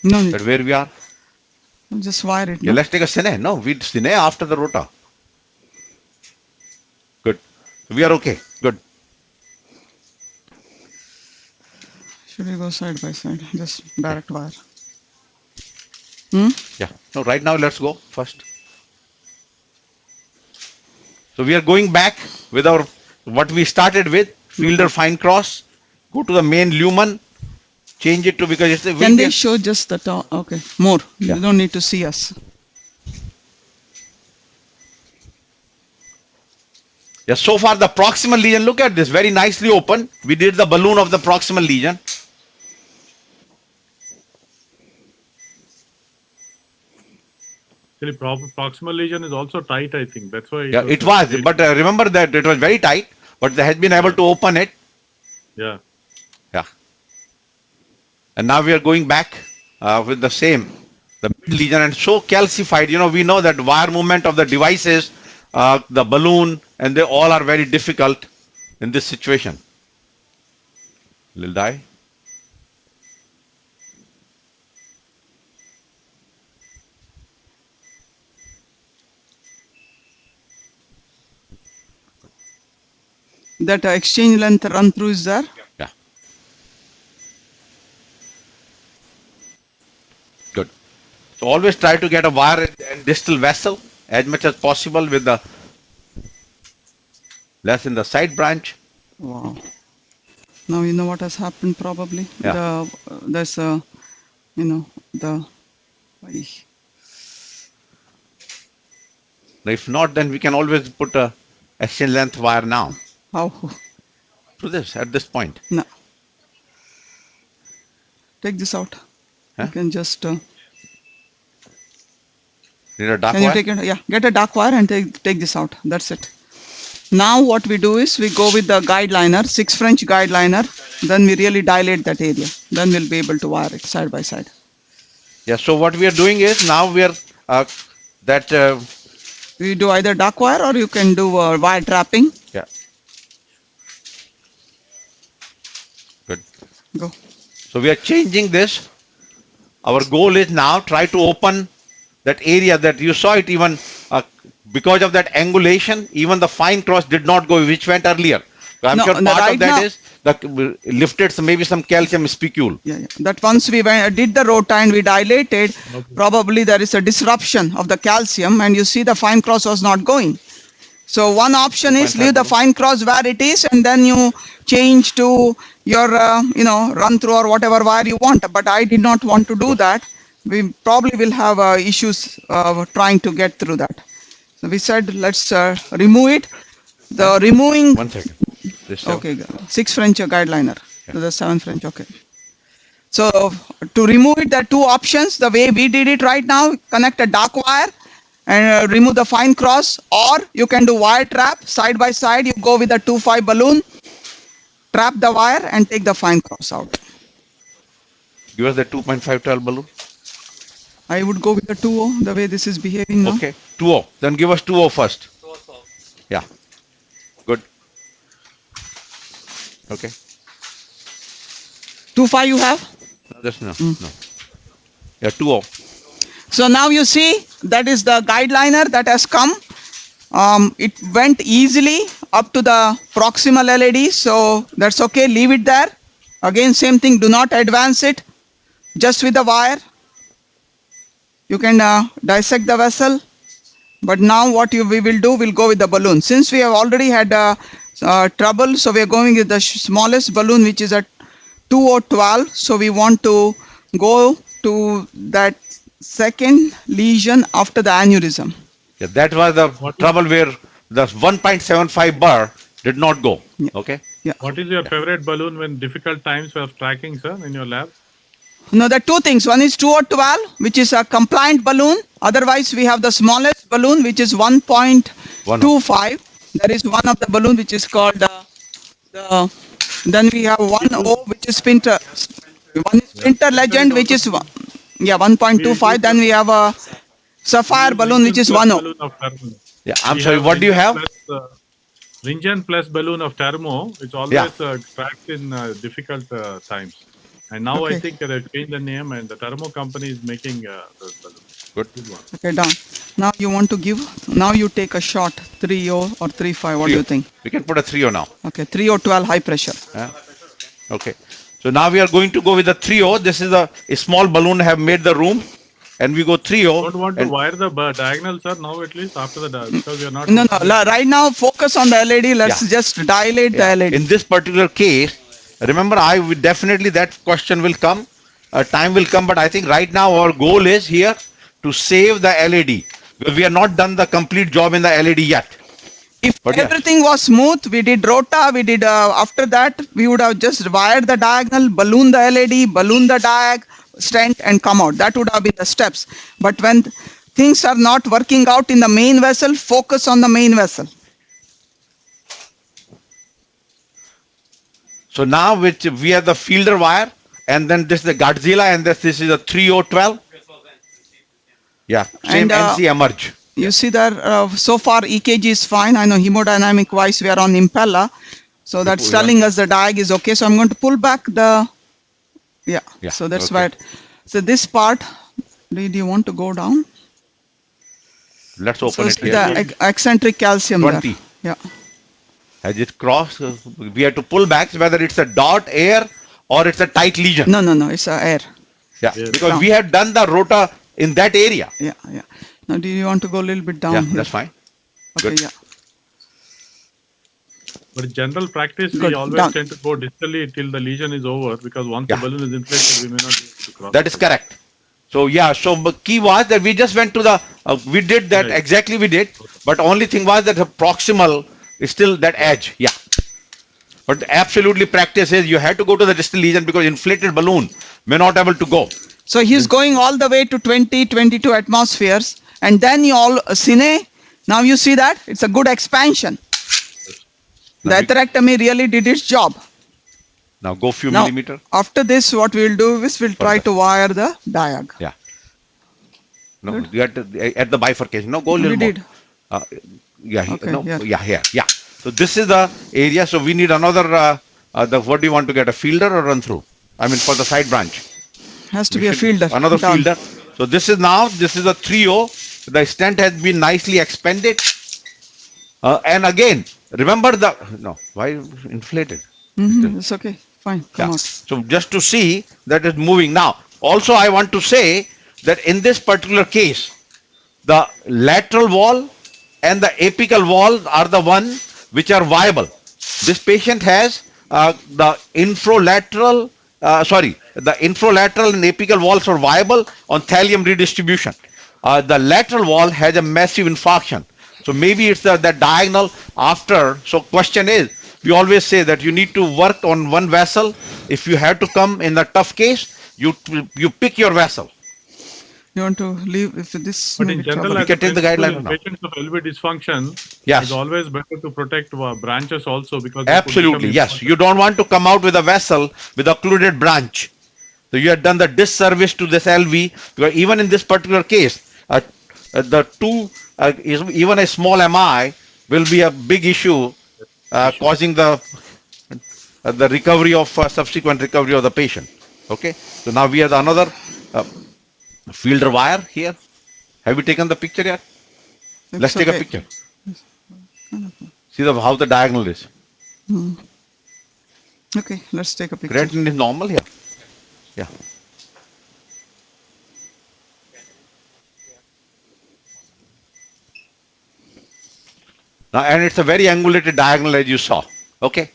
No, That where we are. just wire it. Yeah, No? let's take a cine. No, we cine after the rota. Good. We are okay. Good. Should we go side by side? Just direct wire. Yeah. No, right now let's go first. So we are going back with our what we started with, Fielder fine cross. Go to the main lumen, change it to, because it's a Can they show just the top? Okay, more. Yeah. You don't need to see us. Yeah, so far the proximal lesion, look at this, very nicely open. We did the balloon of the proximal lesion. Actually, proximal lesion is also tight, I think. That's why. Yeah, it was, but remember that it was very tight, but they had been able to open it. Yeah. Yeah. And now we are going back with the same, the mid lesion, and so calcified. You know, we know that wire movement of the devices, the balloon, and they all are very difficult in this situation. Little die. That exchange length run through is there. Yeah. Good. So always try to get a wire and distal vessel as much as possible with the less in the side branch. Wow. Now you know what has happened probably. Yeah. There's a, the. If not, then we can always put a exchange length wire now How? to this at this point. No. Take this out. Huh? You can just. Need a dark Can you wire? take it? Yeah, get a dark wire and take this out. That's it. Now what we do is we go with the guide liner, 6 French guide liner. Then we really dilate that area. Then we'll be able to wire it side by side. Yeah. So what we are doing is now we are We do either dark wire or you can do wire trapping. yeah. Good. Go. So we are changing this. Our goal is now try to open that area that you saw it even because of that angulation, even the fine cross did not go, which went earlier. So I'm No, sure and part right of that now- is the lifted maybe some calcium spicule. Yeah. That once we did the rota and we dilated, probably there is a disruption of the calcium and you see the fine cross was not going. So one option is leave the fine cross where it is and then you change to your, run through or whatever wire you want. But I did not want to do that. We probably will have issues trying to get through that. So we said, let's remove it. The removing, 1 second. This okay, 6 French guide liner. So the 7 French, okay. So to remove it, there are two options. The way we did it right now, connect a dark wire and remove the fine cross, or you can do wire trap side by side. You go with a 2.5 balloon, trap the wire and take the fine cross out. Give us the 2.512 balloon. I would go with the 2.0, the way this is behaving now. Okay. 2.0. Then give us 2.0 first. Yeah. Good. Okay. 2.5 you have? No, that's no. Yeah, 2.0. So now you see that is the guide liner that has come. It went easily up to the proximal LED, so that's okay, leave it there. Again, same thing, do not advance it, just with the wire. You can dissect the vessel, but now what we will do, we'll go with the balloon. Since we have already had trouble, so we are going with the smallest balloon, which is at 2.012. So we want to go to that second lesion after the aneurysm. Yeah, that was the trouble where the 1.75 bar did not go. Yeah. Okay. What is your favorite balloon when difficult times were tracking, sir, in your lab? No, there are two things. One is 2.012, which is a compliant balloon. Otherwise, we have the smallest balloon, which is 1.25. There is one of the balloon which is called then we have one O which is Spinter. One is Spinter Legend which is 1.25. Then we have a Sapphire balloon which is 1O. Balloon of Thermo. Yeah, I'm We sorry, have what do you Ringen have? plus, Ringen plus balloon of Thermo. It's always cracked in difficult times. And now I Okay. think they've changed the name and the Thermo company is making those balloons. Good. Good one. Okay, done. Now you want to give, now you take a shot, 3O or 3.5, what do you think? We can put a 3O now. Okay, 3O 12 high pressure. Yeah. Okay. So now we are going to go with the 3O. This is a small balloon have made the room, and we go 3O. Don't want to and- wire the diagonal, sir, now at least after the because we are not. No, right now focus on the LED. Let's Yeah. just dilate the Yeah. LED. In this particular case, remember, I will definitely that question will come, time will come. But I think right now our goal is here to save the LED because we have not done the complete job in the LED yet. If But yeah. everything was smooth, we did rota, we did, after that, we would have just wired the diagonal, balloon the LED, balloon the diag, stent and come out. That would have been the steps. But when things are not working out in the main vessel, focus on the main vessel. So now which we have the fielder wire, and then this is the Godzilla, and this is a 3012. Yeah, same And, NC emerge. You see that so far EKG is fine. I know hemodynamic wise we are on Impella. So that's Yeah. telling us the diag is okay. So I'm going to pull back the, yeah. Yeah, So that's okay. why, so this part, do you want to go down? Let's So open it's it here. the eccentric calcium 20. there. Yeah. As it cross, we have to pull back whether it's a dot air or it's a tight lesion. No, it's air. Yeah, Yes. because Down. we have done the rota in that area. Yeah. Now do you want to go a little bit down Yeah, here? that's fine. Okay, good. yeah. But in general practice, Good, we always done. tend to go distally till the lesion is over because once Yeah. the balloon is inflated, we may not be able to cross. That is correct. So yeah, so the key was that we just went to the, we did that Right. exactly we did, but only thing was that the proximal is still that edge. Yeah. But absolutely practice is you have to go to the distal lesion because inflated balloon may not able to go. So he's going all the way to 20, 22 atmospheres. And then you all, Cine, now you see that? It's a good expansion. The Now we- atherectomy really did its job. Now go few Now, millimeter. after this, what we'll do is we'll try Okay. to wire the diag. Yeah. No, you have to, at the bifurcation. No, go a little We more. did. Yeah, Okay, no, here. yeah. So this is the area. So we need another, what do you want to get, a fielder or run through? I mean, for the side branch. Has to We be a should- fielder. Another Done. fielder. So this is a 3O. The stent has been nicely expanded. And again, remember why inflated? It's okay. Fine. Come Yeah. out. So just to see that it's moving. Now, also I want to say that in this particular case, the lateral wall and the apical wall are the one which are viable. This patient has the infralateral and apical walls are viable on thallium redistribution. The lateral wall has a massive infarction. So maybe it's the diagonal after. So question is, we always say that you need to work on one vessel. If you have to come in the tough case, you pick your vessel. You want to leave if this But may in be general, trouble. We as can a take the principle, guideline in now. patients of LV dysfunction, Yes. it's always better to protect branches also because they could Absolutely, become yes. You don't want to come out with a vessel with occluded branch. So you have done the disservice to this LV because even in this particular case, even a small MI will be a big issue causing the recovery of subsequent recovery of the patient. Okay, so now we have another fielder wire here. Have you taken the picture yet? Let's It's take a okay. picture. See how the diagonal is. Okay, let's take a picture. Creatinine is normal here. Yeah. Now, and it's a very angulated diagonal as you saw. Okay.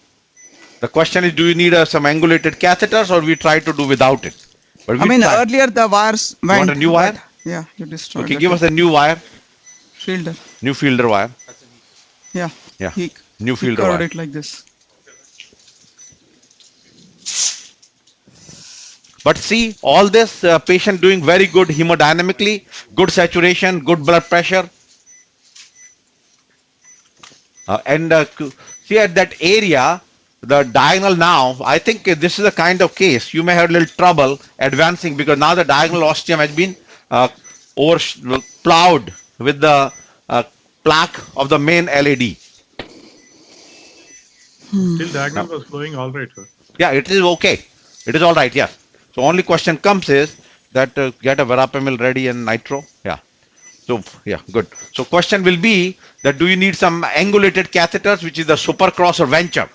The question is, do you need some angulated catheters or we try to do without it? But I we mean, try. earlier the wires went. want a new wire? but- Yeah, you destroyed. Okay, give us a new wire, fielder. new fielder wire. Yeah. Yeah, He, new he fielder curved wire. it like this. But see, all this patient doing very good hemodynamically, good saturation, good blood pressure. See at that area, the diagonal now, I think this is the kind of case you may have a little trouble advancing because now the diagonal ostium has been over plowed with the plaque of the main LED. Still diagonal was flowing all right, sir. Yeah, it is okay. It is all right. Yeah. So only question comes is that get a verapamil ready and nitro. Yeah. So yeah, good. So question will be that do you need some angulated catheters, which is the Supercross or Venture?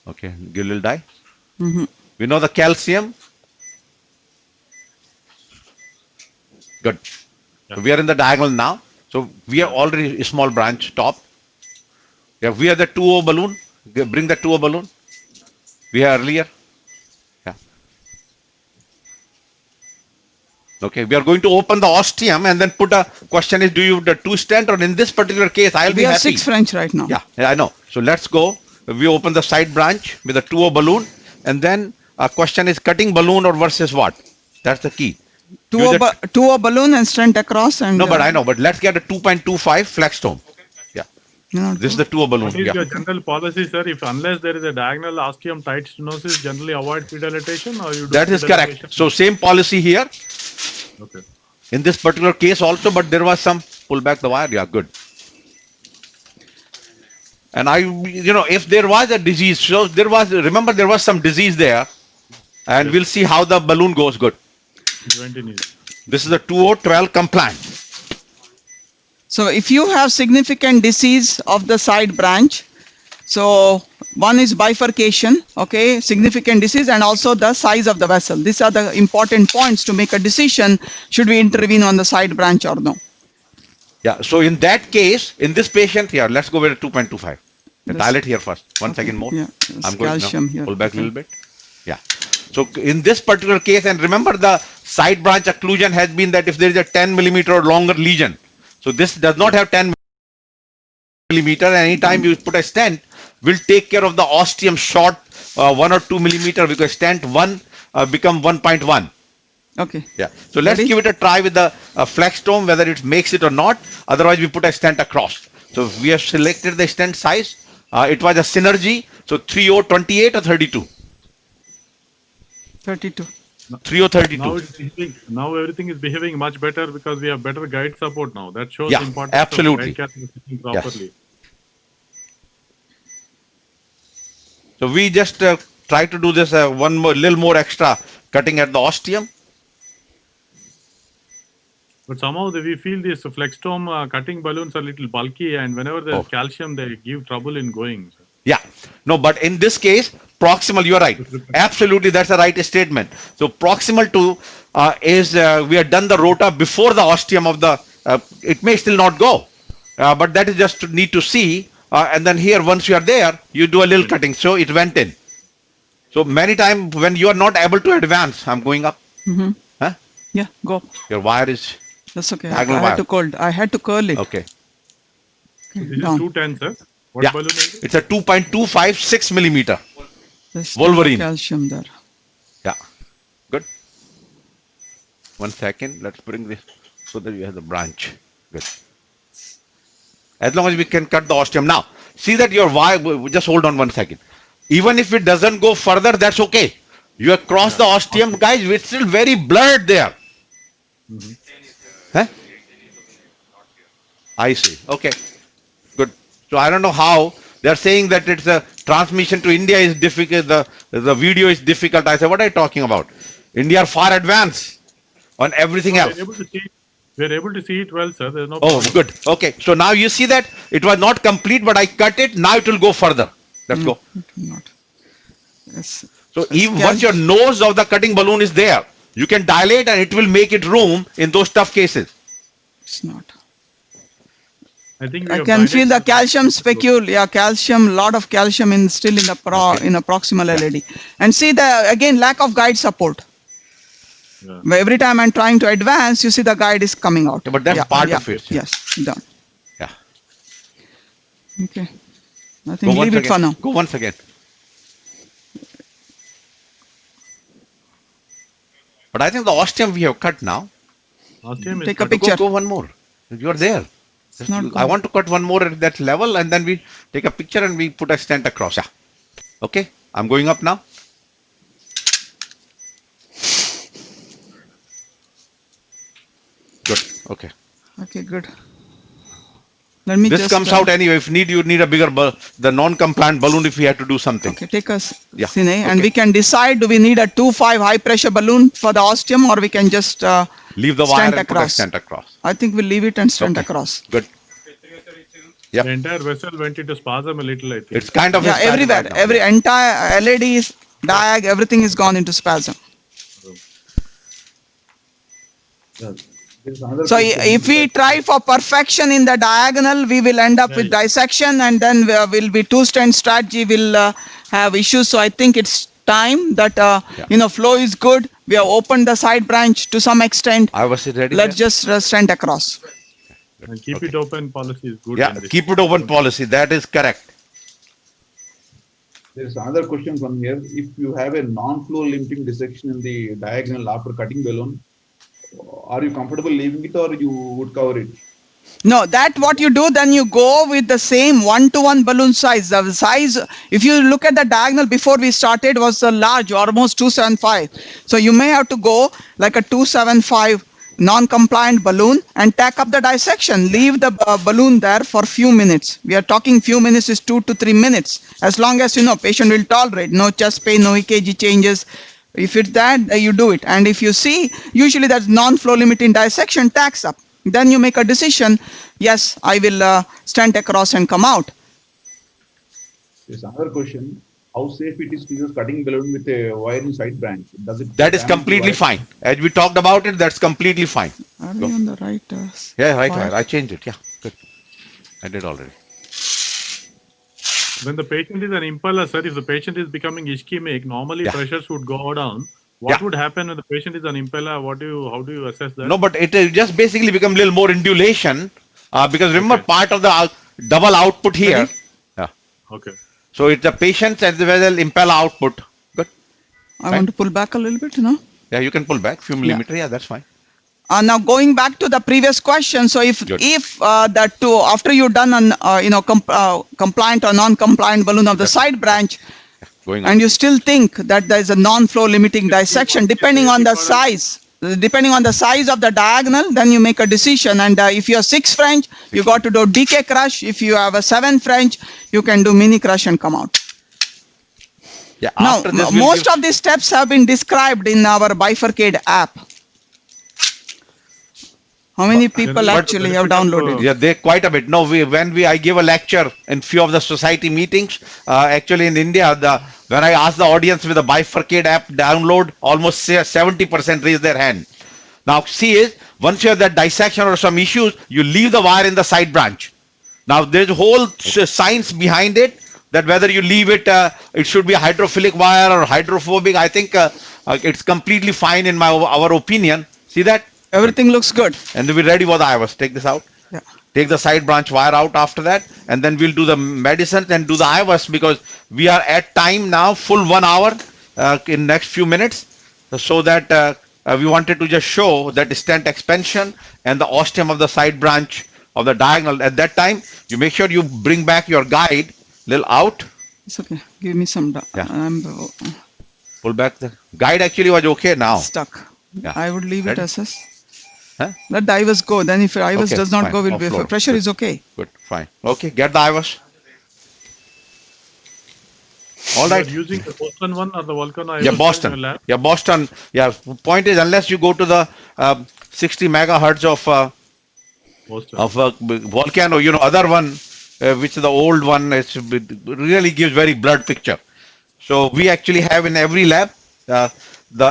Okay, give a little dye. We know the calcium. Good. So we are in the diagonal now. So we are already a small branch top. Yeah, we are the 2O balloon. Bring the 2O balloon. We are earlier. Yeah. Okay, we are going to open the ostium and then put a question is do you the 2 stent or in this particular case I'll be We have happy. 6 French right now. Yeah, I know. So let's go. We open the side branch with a 2O balloon and then a question is cutting balloon or versus what? That's the key. Use it- Two a balloon and stent across and. No, but I know. But let's get a 2.25 flex tone. Yeah, this is the 2O balloon. What is Yeah. your general policy, sir? If unless there is a diagonal ostium tight stenosis, generally avoid pre-dilatation or you do That is correct. pre-dilatation? So same policy here Okay. in this particular case also, but there was some pull back the wire. Yeah, good. And if there was a disease, so remember there was some disease there, and we'll see how the balloon goes. Good. It went in easy. This is the 2012 compliant. So if you have significant disease of the side branch, so one is bifurcation, okay, significant disease, and also the size of the vessel. These are the important points to make a decision, should we intervene on the side branch or no. Yeah. So in that case, in this patient here, let's go with a 2.25. This- Dial it here first. One second more. Yeah, it's I'm going calcium now. here. Pull back a Okay. little bit. Yeah. So in this particular case, and remember the side branch occlusion has been that if there is a 10 millimeter or longer lesion, so this does not have 10 millimeter. And anytime you put a stent, will take care of the ostium short 1 or 2 millimeter because stent 1 become 1.1. Okay. Yeah. So let's Ready? give it a try with the flex tone, whether it makes it or not. Otherwise, we put a stent across. So we have selected the stent size. It was a synergy. So 3028 or 32? 32. 3032. Now everything is behaving much better because we have better guide support now. That shows Yeah, the importance absolutely. of guide catheter fitting properly. So we just try to do this little more extra cutting at the ostium. But somehow we feel these flextome cutting balloons are a little bulky, and whenever there's Oh. calcium, they give trouble in going. Sir. Yeah. No, but in this case, proximal, you're right. Absolutely, that's a right statement. So proximal to is we have done the rota before the ostium of the, it may still not go, but that is just to need to see. And then here, once you are there, you do a little cutting. So it went in. So many times when you are not able to advance, I'm going up. Huh? Yeah, go. Your wire is, That's okay. Diagonal I wire. had to curl it. okay. This is Down. 210, sir. What Yeah, balloon is it? it's a 2.256 millimeter. There's still Wolverine. calcium there. Yeah, good. 1 second, let's bring this so that you have the branch. Good. As long as we can cut the ostium. Now, see that your wire, just hold on 1 second. Even if it doesn't go further, that's okay. You have crossed the ostium, guys, it's still very blurred there. Huh? I see, okay, good. So I don't know how, they're saying that it's a transmission to India is difficult, the video is difficult. I said, what are you talking about? India are far advanced on everything else. We're able to see it well, sir. There's no Oh, problem. good. Okay. So now you see that it was not complete, but I cut it. Now it will go further. Let's go. Not. Yes. So even once your nose of the cutting balloon is there, you can dilate and it will make it room in those tough cases. It's not. I think we I have can guided feel the some- calcium specule. Yeah, calcium, lot of calcium in still in the in a proximal LED. And see the again lack of guide support. Yeah. Where every time I'm trying to advance, you see the guide is coming out. Yeah, but that's part of it. Yes, done. Yeah. Okay. I think leave it for now. Go once again. But I think the ostium we have cut now. Ostium is Take a cut. picture. Go one more. You're there. Just Not I good. want to cut one more at that level, and then we take a picture and we put a stent across. Yeah. Okay. I'm going up now. Good. Okay. Okay, good. Let me This just, comes out anyway. If need, you need a bigger the non-compliant balloon if we have to do something. Okay, take us, Yeah, Cine, and okay. we can decide, do we need a 2.5 high pressure balloon for the ostium, or we can just Leave the wire stent and put a across. stent across. I think we'll leave it and stent Okay. across. Good. Yeah. The entire vessel went into spasm a little, I think. It's kind of a Yeah, spasm everywhere, right now. every entire LEDs, diag, everything is gone into spasm. There's another So question if we that- try for perfection in the diagonal, we will end up with Right. dissection, and then will be two stent strategy will have issues. So I think it's time that Yeah. flow is good. We have opened the side branch to some extent. I was ready. Let's there? just stent across. And keep Okay. it open policy is good. Yeah, in this. keep it open policy. That is correct. There's another question from here. If you have a non-flow limiting dissection in the diagonal after cutting balloon, are you comfortable leaving it or you would cover it? No, that what you do, then you go with the same 1-to-1 balloon size. The size, if you look at the diagonal before we started, was large, almost 275. So you may have to go like a 275 non-compliant balloon and tack up the dissection. Leave the balloon there for few minutes. We are talking few minutes is 2 to 3 minutes. As long as patient will tolerate, no chest pain, no EKG changes. If it's that, you do it. And if you see, usually that's non-flow limiting dissection, tacks up. Then you make a decision, yes, I will stent across and come out. There's another question. How safe it is to use cutting balloon with a wire in side branch? Does it That is damage the completely wire? fine. As we talked about it, that's completely fine. Are we on the right? Yeah, right. wire? I changed it. Yeah, good. I did already. When the patient is an impeller, sir, if the patient is becoming ischemic, normally Yeah. pressures would go down. What Yeah. would happen when the patient is an impeller? How do you assess that? No, but it is just basically become a little more indulation because remember Okay. part of the double output here. Yeah. Okay. So it's the patient's as well as impeller output. Good. I want to pull back a little bit, Yeah, you can pull back few millimeter. Yeah, that's fine. Now going back to the previous question, so if Good. that too, after you've done an compliant or non-compliant balloon of the side branch, Going on. and you still think that there is a non-flow limiting dissection, depending on the size of the diagonal, then you make a decision. And if you have 6 French, you got to do DK crush. If you have a 7 French, you can do mini crush and come out. Yeah. Now, After this, we'll most give- of these steps have been described in our Bifurcate app. How many people But- actually have downloaded? Yeah, they quite a bit. No, I gave a lecture in few of the society meetings. Actually, in India, when I asked the audience with the Bifurcate app download, almost 70% raised their hand. Now, see is once you have that dissection or some issues, you leave the wire in the side branch. Now, there's a whole science behind it that whether you leave it, it should be a hydrophilic wire or hydrophobic. I think it's completely fine in our opinion. See that? Everything looks good. And we're ready for the IVUS. Take this out. Yeah. Take the side branch wire out after that, and then we'll do the medicine and do the IVUS because we are at time now, full 1 hour in next few minutes. So that we wanted to just show that stent expansion and the ostium of the side branch of the diagonal. At that time, you make sure you bring back your guide little out. It's okay. Give me some. Yeah. I'm Pull back the guide. Actually was okay now. stuck. Yeah. I would leave it Ready? as. Huh? Let the IVUS go. Then if IVUS Okay, does not fine. go, will Off be floor. pressure Good. is okay. Good, fine. Okay, get the IVUS. All right. You are using the Boston one or the Volcano? Yeah, in Boston. your lab? Yeah, Boston. Yeah, point is unless you go to the 60 megahertz Boston. of volcano, other one, which is the old one, it really gives very blurred picture. So we actually have in every lab,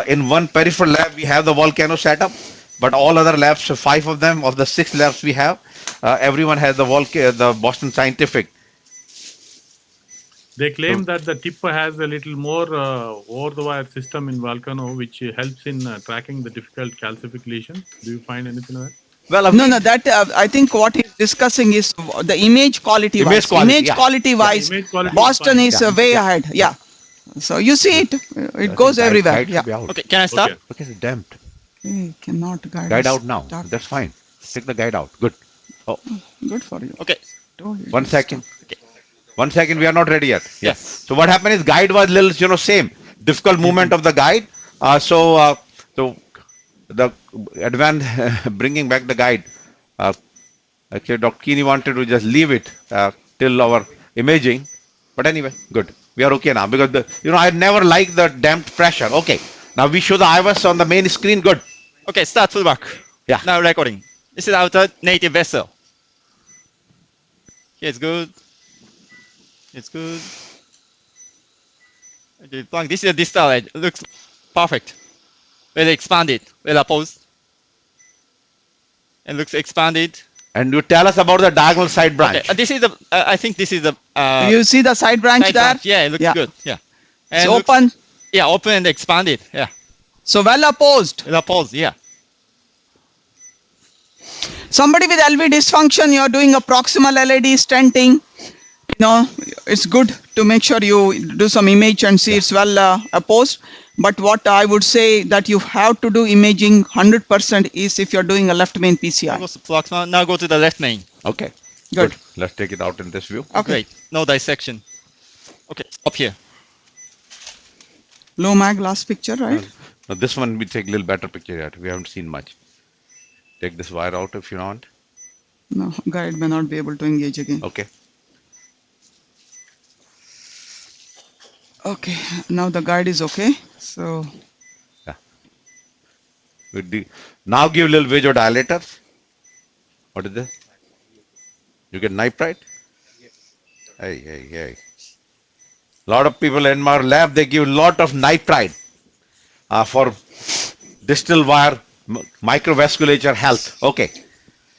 in one peripheral lab we have the volcano setup, but all other labs, 5 of them of the 6 labs we have, everyone has the Boston Scientific. They claim that the tip has a little more over-the-wire system in Volcano, which helps in tracking the difficult calcific lesions. Do you find anything like that? Well, No, that I think what he's discussing is the image quality Image wise. quality, Image yeah. quality wise, image quality is Boston fine. is Yeah. way ahead. Yeah. So you see it. It goes Guide- everywhere. guide should Yeah. be out. Okay, can I start? Okay. Look at it damped. Cannot guide. Guide us. out now. Start. That's fine. Take the guide out. Good. Oh, Good for you. Okay. Told you. 1 second. Okay. 1 second. We are not ready yet. Yes. So what happened is guide was little, same difficult movement of the guide. So the advance bringing back the guide. Actually, Dr. Keeney wanted to just leave it till our imaging, but anyway, good. We are okay now because I never liked the damped pressure. Okay, now we show the IVUS on the main screen. Good. Okay, start fullback. Yeah. Now recording. This is our native vessel. Here it's good. It's good. Okay, blank. This is a distal edge. Looks perfect. Well expanded. Well opposed. It looks expanded. And you tell us about the diagonal side branch. Okay, this is the. I think this is the. You see the side branch side there? branch. Yeah, it looks good. Yeah. It's And looks- open. Yeah, open and expanded. Yeah. So well opposed. Well opposed. Yeah. Somebody with LV dysfunction, you're doing a proximal LED stenting. It's good to make sure you do some image and see it's well opposed. But what I would say that you have to do imaging 100% is if you're doing a left main Now go PCI. to proximal. Now go to the left main. Okay. Good. Let's take it out in this view. Okay. Great. No dissection. Okay, up here. Low mag last picture, right? Now this one we take a little better picture yet. We haven't seen much. Take this wire out if you want. No, guide may not be able to engage again. Okay. Okay, now the guide is okay. So With the, now give a little vasodilator. What is this? You get nitrite? Hey. Lot of people in our lab, they give lot of nitrite for distal wire microvasculature health. Okay.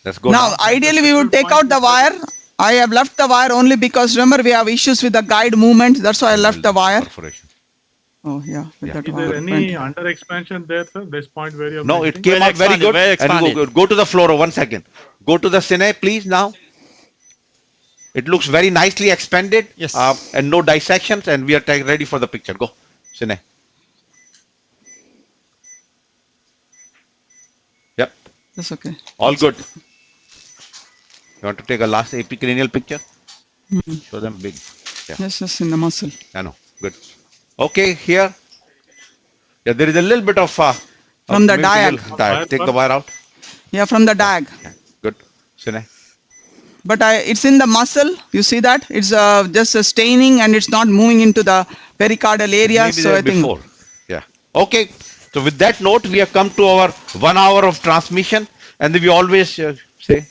Let's go now ideally we would take out the wire. I have left the wire only because remember we have issues with the guide movement. That's why I left the wire. Perforation. Oh yeah, with Yeah. that Is wire. there any under expansion there, sir? This point where you have No, it mentioned? came Well out very expanded, good. well And expanded. go to the fluoro, 1 second. Go to the cine, please now. It looks very nicely expanded. Yes. And no dissections, and we are ready for the picture. Go, cine. Yep, That's okay. all good. You want to take a last epicranial picture? Show them big. Yeah, Just in the muscle. I know. Good. Okay, here. Yeah, there is a little bit of From the maybe diag. little diag. Take the wire out. Yeah, from the diag. Yeah, good. Cine. But it's in the muscle. You see that? It's just a staining and it's not moving into the pericardial area. Maybe So there I think. before. Yeah. Okay. So with that note, we have come to our 1 hour of transmission, and we always say.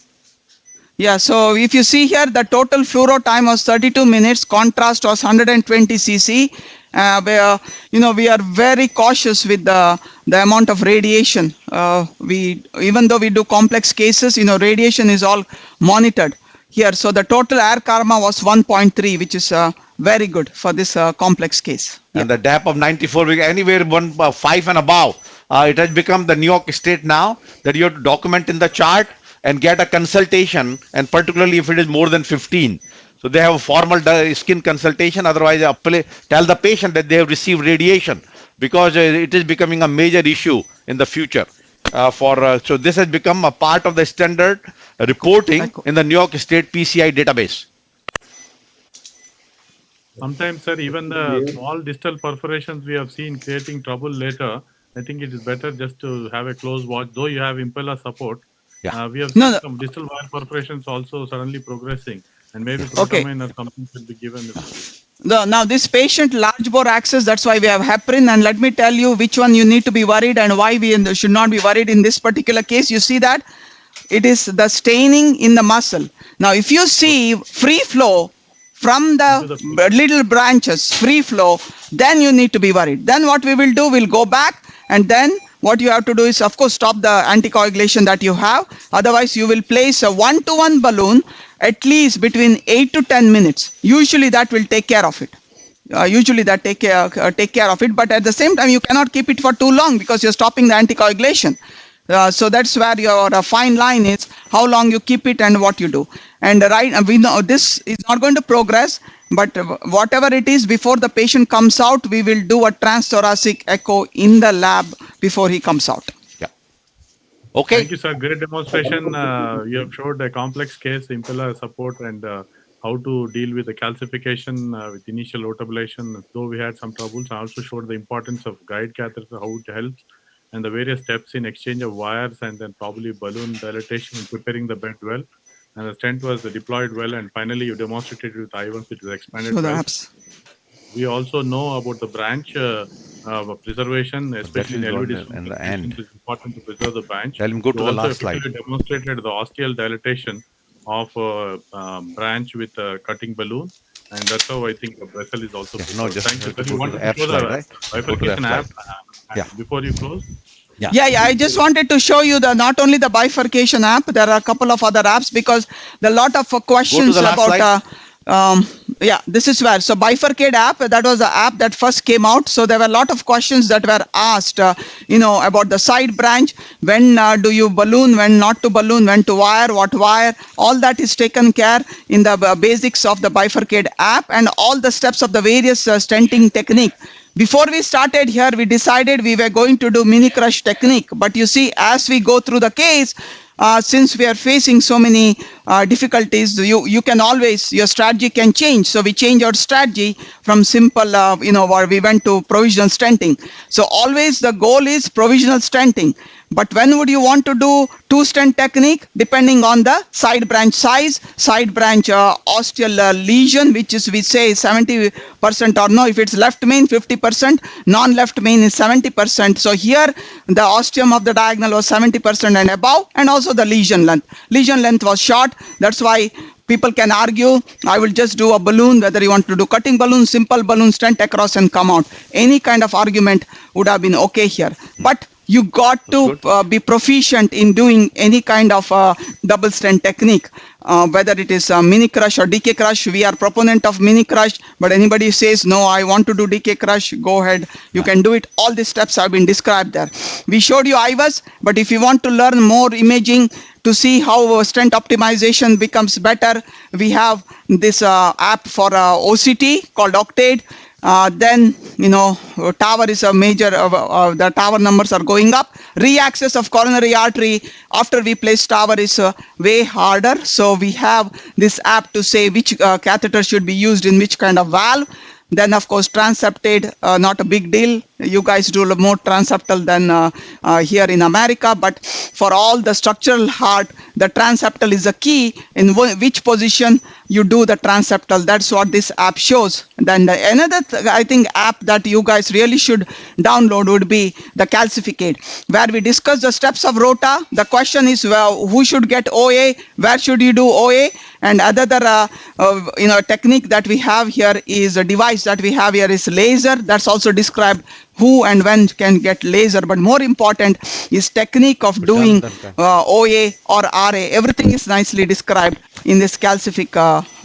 Yeah, so if you see here, the total fluoro time was 32 minutes, contrast was 120 cc. Where, we are very cautious with the amount of radiation. Even though we do complex cases, radiation is all monitored here. So the total air karma was 1.3, which is very good for this complex case. And the DAP of 94, anywhere 5 and above, it has become the New York State now that you have to document in the chart and get a consultation, and particularly if it is more than 15. So they have a formal skin consultation, otherwise tell the patient that they have received radiation, because it is becoming a major issue in the future. So this has become a part of the standard reporting in the New York State PCI database. Sometimes, sir, even the small distal perforations we have seen creating trouble later. I think it is better just to have a close watch. Though you have impeller support, Yeah. we have No, seen no. some distal wire perforations also suddenly progressing, and maybe Okay. protamine or something should be given. Now this patient large bore access, that's why we have heparin, and let me tell you which one you need to be worried and why we should not be worried in this particular case. You see that it is the staining in the muscle. Now if you see free flow from the little branches, free flow, then you need to be worried. Then what we will do, we'll go back, and then what you have to do is, of course, stop the anticoagulation that you have. Otherwise, you will place a 1-to-1 balloon at least between 8 to 10 minutes. Usually that will take care of it. Usually that take care of it. But at the same time, you cannot keep it for too long because you're stopping the anticoagulation. So that's where your fine line is, how long you keep it and what you do. And we know this is not going to progress, but whatever it is, before the patient comes out, we will do a transthoracic echo in the lab before he comes out. Yeah. Okay. Thank you, sir. Great demonstration. You have showed a complex case, impella support, and how to deal with the calcification with initial low ablation. Though we had some troubles, I also showed the importance of guide catheter, how it helps, and the various steps in exchange of wires and then probably balloon dilatation and preparing the bed well. And the stent was deployed well, and finally you demonstrated with I-1, it is expanded So the well. apps. We also know about the branch preservation, especially in is LV what distal in the patients, end. it's important to preserve the branch. Tell him go to You the also last slide. effectively demonstrated the osteal dilatation of branch with a cutting balloon, and that's how I think the vessel is also Yeah, no, preserved. just Thank you. have to Sir, you go to wanted the to app show slide, the right? Go to the bifurcation app app slide. Yeah. before you close? Yeah, I just wanted to show you the not only the bifurcation app, there are a couple of other apps because there are a lot of questions the last about. slide. Yeah, this is where. So bifurcate app, that was the app that first came out. So there were a lot of questions that were asked, about the side branch, when do you balloon, when not to balloon, when to wire, what wire. All that is taken care in the basics of the bifurcate app and all the steps of the various stenting technique. Before we started here, we decided we were going to do mini crush technique. But you see, as we go through the case, since we are facing so many difficulties, you can always, your strategy can change. So we change our strategy from simple, where we went to provisional stenting. So always the goal is provisional stenting. But when would you want to do two stent technique? Depending on the side branch size, side branch osteal lesion, which is we say 70% or no, if it's left main 50%, non-left main is 70%. So here the ostium of the diagonal was 70% and above, and also the lesion length. Lesion length was short. That's why people can argue, I will just do a balloon, whether you want to do cutting balloon, simple balloon, stent across and come out. Any kind of argument would have been okay here. But you got to be proficient in doing any kind of double stent technique, whether it is mini crush or DK crush. We are proponent of mini crush, but anybody says, no, I want to do DK crush, go ahead. You can do it. All these steps have been described there. We showed you IVUS, but if you want to learn more imaging to see how stent optimization becomes better, we have this app for OCT called Octade. Then, tower is a major, the tower numbers are going up. Reaccess of coronary artery after we place tower is way harder. So we have this app to say which catheter should be used in which kind of valve. Then, of course, transeptate, not a big deal. You guys do more transeptal than here in America. But for all the structural heart, the transeptal is a key in which position you do the transeptal. That's what this app shows. Then another, I think, app that you guys really should download would be the Calcificate, where we discuss the steps of rota. The question is, well, who should get OA? Where should you do OA? And other technique that we have here is a device that we have here is laser. That's also described who and when can get laser. But more important is technique of doing OA or RA. Everything is nicely described in this Calcific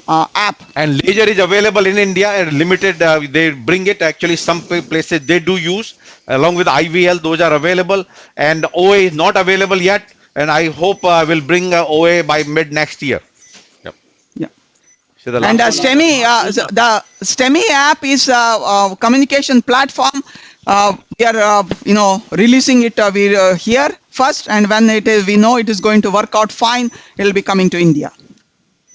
app. And laser is available in India and limited. They bring it actually some places they do use along with IVL. Those are available, and OA is not available yet. And I hope will bring OA by mid next year. Yep. Yeah. So the And last STEMI, the STEMI app is a communication platform. We are, releasing it here first, and when it is, we know it is going to work out fine, it will be coming to India.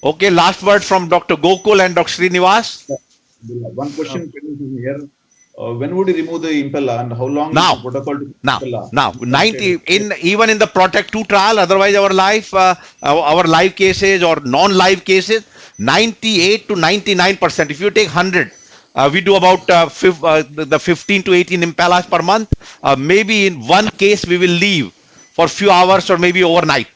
Okay, last word from Dr. Gokul and Dr. Srinivas. One question from here. When would you remove the impella and how long Now. is the protocol to Now, impella? 90 even in the Protect 2 trial, otherwise our live cases or non-live cases, 98 to 99%. If you take 100, we do about the 15 to 18 impellas per month. Maybe in one case we will leave for few hours or maybe overnight.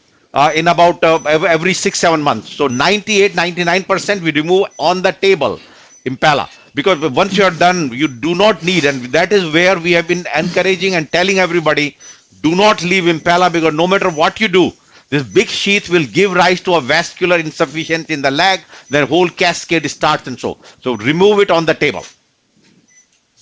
In about every 6-7 months. So 98, 99% we remove on the table impella, because once you are done, you do not need, and that is where we have been encouraging and telling everybody, do not leave impella, because no matter what you do, this big sheath will give rise to a vascular insufficiency in the leg, the whole cascade starts, and so remove it on the table.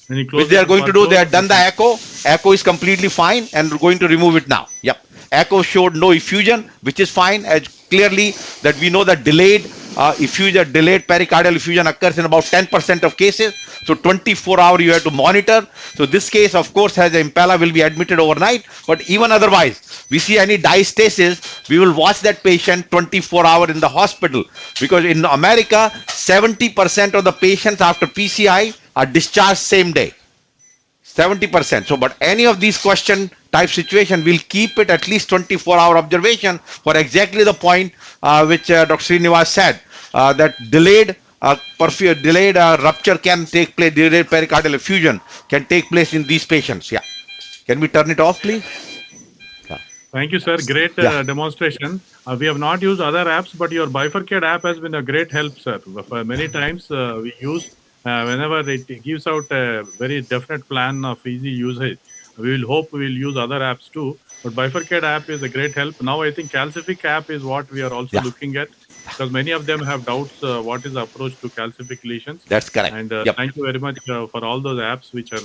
Which they are going to do. They have done the echo is completely fine, and we're going to remove it now. Yep. Echo showed no effusion, which is fine, as clearly that we know that delayed effusion, delayed pericardial effusion occurs in about 10% of cases. So 24 hours you have to monitor. So this case, of course, has an Impella, will be admitted overnight. But even otherwise, we see any diastasis, we will watch that patient 24 hours in the hospital. Because in America, 70% of the patients after PCI are discharged same day. 70%. So, but any of these question type situation, will keep it at least 24-hour observation for exactly the point which Dr. Srinivas said, that delayed rupture can take place, delayed pericardial effusion can take place in these patients. Yeah. Can we turn it off, please? Thank you, sir. Great Yeah. demonstration. We have not used other apps, but your Bifurcate app has been a great help, sir. Many times we use, whenever it gives out a very definite plan of easy usage, we will hope we will use other apps too. But Bifurcate app is a great help. Now I think Calcific app is what we are also Yeah. looking at, because many of them have doubts what is the approach to calcific lesions. That's correct. And Yep. thank you very much for all those apps which are